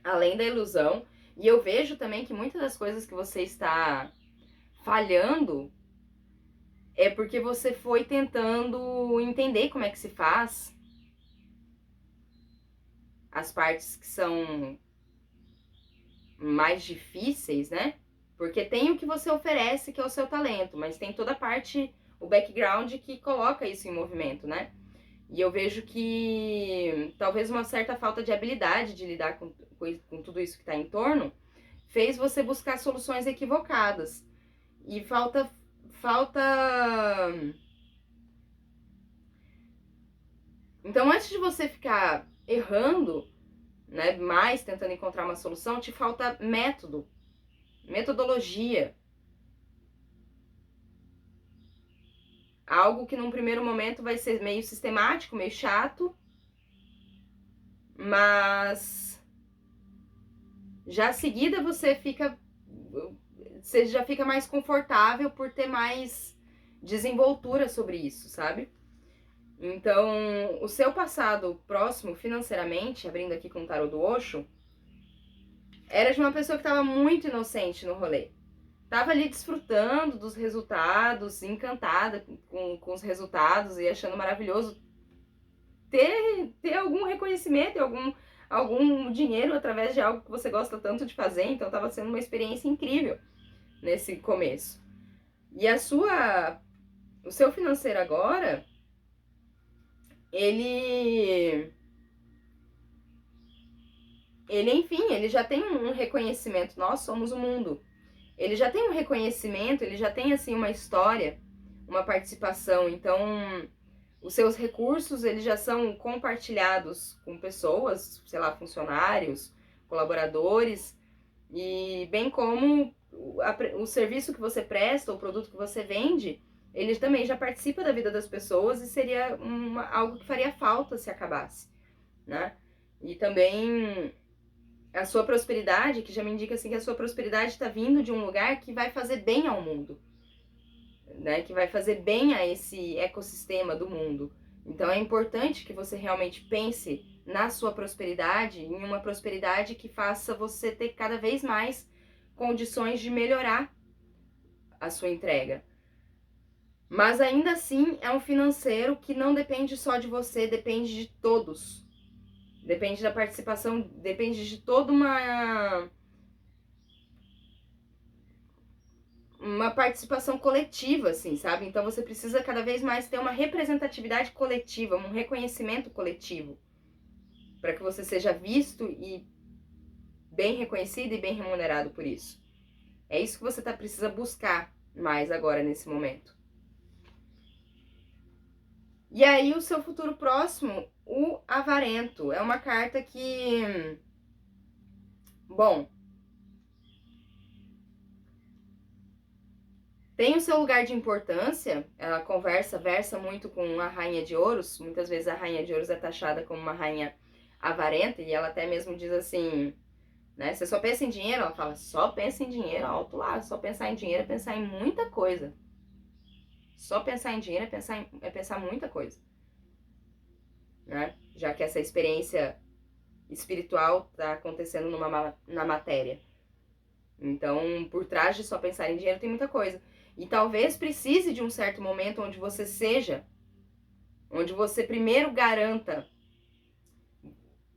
Além da ilusão. E eu vejo também que muitas das coisas que você está falhando é porque você foi tentando entender como é que se faz as partes que são mais difíceis, né? Porque tem o que você oferece, que é o seu talento, mas tem toda a parte, o background que coloca isso em movimento, né? E eu vejo que talvez uma certa falta de habilidade de lidar com tudo isso que está em torno fez você buscar soluções equivocadas. E falta. Então, antes de você ficar errando, né, mais tentando encontrar uma solução, te falta método, metodologia. Algo que num primeiro momento vai ser meio sistemático, meio chato, mas já a seguida você já fica mais confortável por ter mais desenvoltura sobre isso, sabe? Então, o seu passado próximo financeiramente, abrindo aqui com o tarô do Osho, era de uma pessoa que estava muito inocente no rolê. Tava ali desfrutando dos resultados, encantada com os resultados e achando maravilhoso ter algum reconhecimento, algum dinheiro através de algo que você gosta tanto de fazer. Então tava sendo uma experiência incrível nesse começo. E o seu financeiro agora, enfim, ele já tem um reconhecimento. Nós somos o mundo. Ele já tem um reconhecimento, ele já tem, assim, uma história, uma participação. Então, os seus recursos, eles já são compartilhados com pessoas, sei lá, funcionários, colaboradores, e bem como o serviço que você presta, o produto que você vende, ele também já participa da vida das pessoas e seria algo que faria falta se acabasse, né? E também a sua prosperidade, que já me indica assim que a sua prosperidade está vindo de um lugar que vai fazer bem ao mundo, né? Que vai fazer bem a esse ecossistema do mundo. Então é importante que você realmente pense na sua prosperidade, em uma prosperidade que faça você ter cada vez mais condições de melhorar a sua entrega. Mas ainda assim é um financeiro que não depende só de você, depende de todos. Depende da participação, depende de toda uma participação coletiva, assim, sabe? Então você precisa cada vez mais ter uma representatividade coletiva, um reconhecimento coletivo, para que você seja visto e bem reconhecido e bem remunerado por isso. É isso que você precisa buscar mais agora nesse momento. E aí o seu futuro próximo, o Avarento, é uma carta que, bom, tem o seu lugar de importância. Ela versa muito com a Rainha de Ouros. Muitas vezes a Rainha de Ouros é taxada como uma rainha avarenta, e ela até mesmo diz assim, né? Você só pensa em dinheiro? Ela fala, só pensa em dinheiro, alto lá. Só pensar em dinheiro é pensar em muita coisa. Só pensar em dinheiro é pensar muita coisa, né? Já que essa experiência espiritual está acontecendo na matéria. Então, por trás de só pensar em dinheiro tem muita coisa. E talvez precise de um certo momento onde você primeiro garanta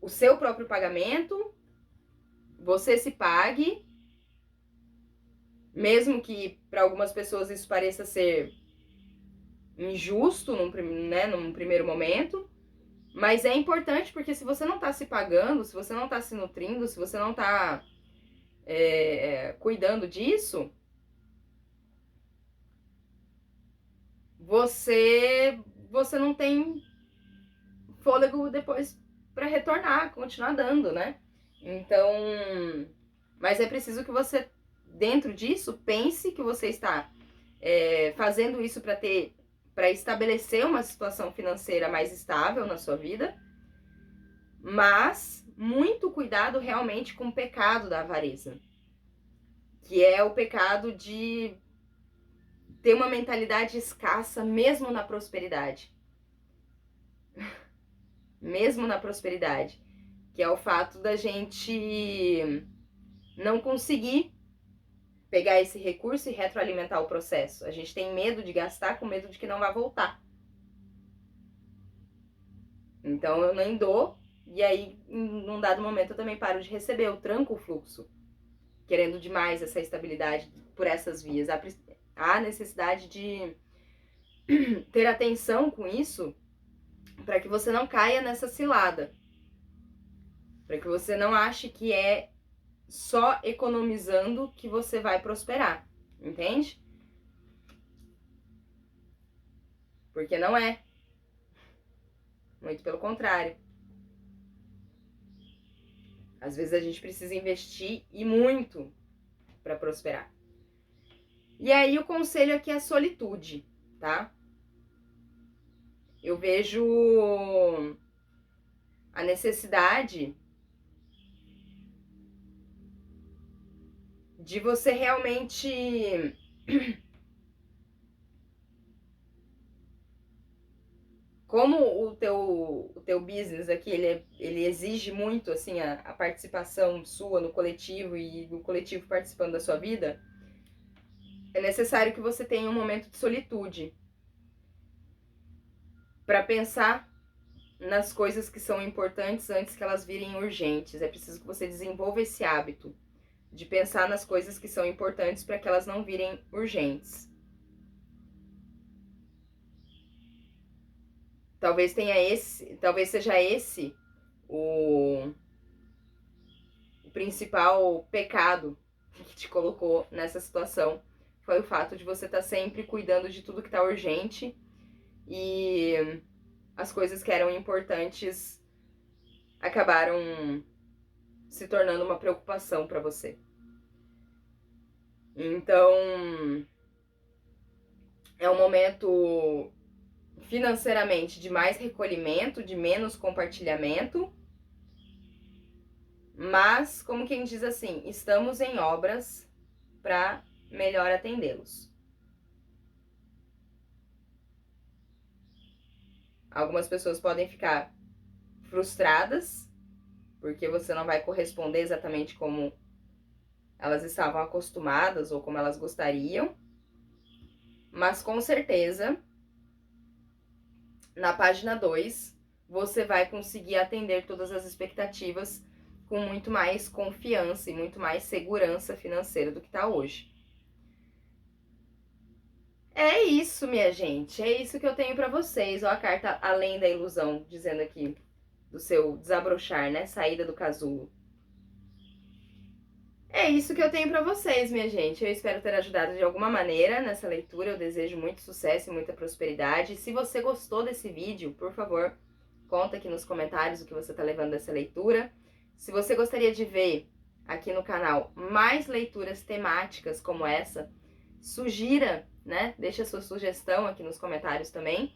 o seu próprio pagamento, você se pague, mesmo que para algumas pessoas isso pareça ser injusto num primeiro momento, mas é importante porque se você não está se pagando, se você não está se nutrindo, se você não está cuidando disso, você não tem fôlego depois para retornar, continuar dando, né? Então, mas é preciso que você, dentro disso, pense que você está fazendo isso para estabelecer uma situação financeira mais estável na sua vida, mas muito cuidado realmente com o pecado da avareza, que é o pecado de ter uma mentalidade escassa mesmo na prosperidade. Mesmo na prosperidade, que é o fato da gente não conseguir pegar esse recurso e retroalimentar o processo. A gente tem medo de gastar com medo de que não vá voltar. Então eu nem dou, e aí num dado momento eu também paro de receber, eu tranco o fluxo, querendo demais essa estabilidade por essas vias. Há necessidade de ter atenção com isso para que você não caia nessa cilada, para que você não ache que é só economizando que você vai prosperar, entende? Porque não é. Muito pelo contrário. Às vezes a gente precisa investir e muito para prosperar. E aí o conselho aqui é a solitude, tá? Eu vejo a necessidade de você realmente como o teu business aqui, ele exige muito, assim, a participação sua no coletivo e o coletivo participando da sua vida, é necessário que você tenha um momento de solitude para pensar nas coisas que são importantes antes que elas virem urgentes. É preciso que você desenvolva esse hábito de pensar nas coisas que são importantes para que elas não virem urgentes. Talvez seja esse o principal pecado que te colocou nessa situação. Foi o fato de você estar sempre cuidando de tudo que está urgente e as coisas que eram importantes acabaram se tornando uma preocupação para você. Então, é um momento financeiramente de mais recolhimento, de menos compartilhamento, mas, como quem diz assim, estamos em obras para melhor atendê-los. Algumas pessoas podem ficar frustradas, porque você não vai corresponder exatamente como elas estavam acostumadas ou como elas gostariam, mas com certeza, na página 2, você vai conseguir atender todas as expectativas com muito mais confiança e muito mais segurança financeira do que está hoje. É isso, minha gente. É isso que eu tenho para vocês. Ó, a carta Além da Ilusão, dizendo aqui do seu desabrochar, né? Saída do casulo. É isso que eu tenho para vocês, minha gente. Eu espero ter ajudado de alguma maneira nessa leitura. Eu desejo muito sucesso e muita prosperidade. Se você gostou desse vídeo, por favor, conta aqui nos comentários o que você está levando dessa leitura. Se você gostaria de ver aqui no canal mais leituras temáticas como essa, sugira, né? Deixa a sua sugestão aqui nos comentários também.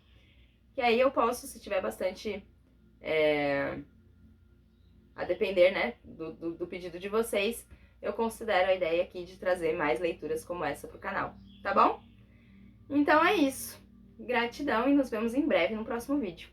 Que aí eu posso, se tiver bastante... a depender, né, do pedido de vocês, eu considero a ideia aqui de trazer mais leituras como essa pro canal, tá bom? Então é isso. Gratidão e nos vemos em breve no próximo vídeo.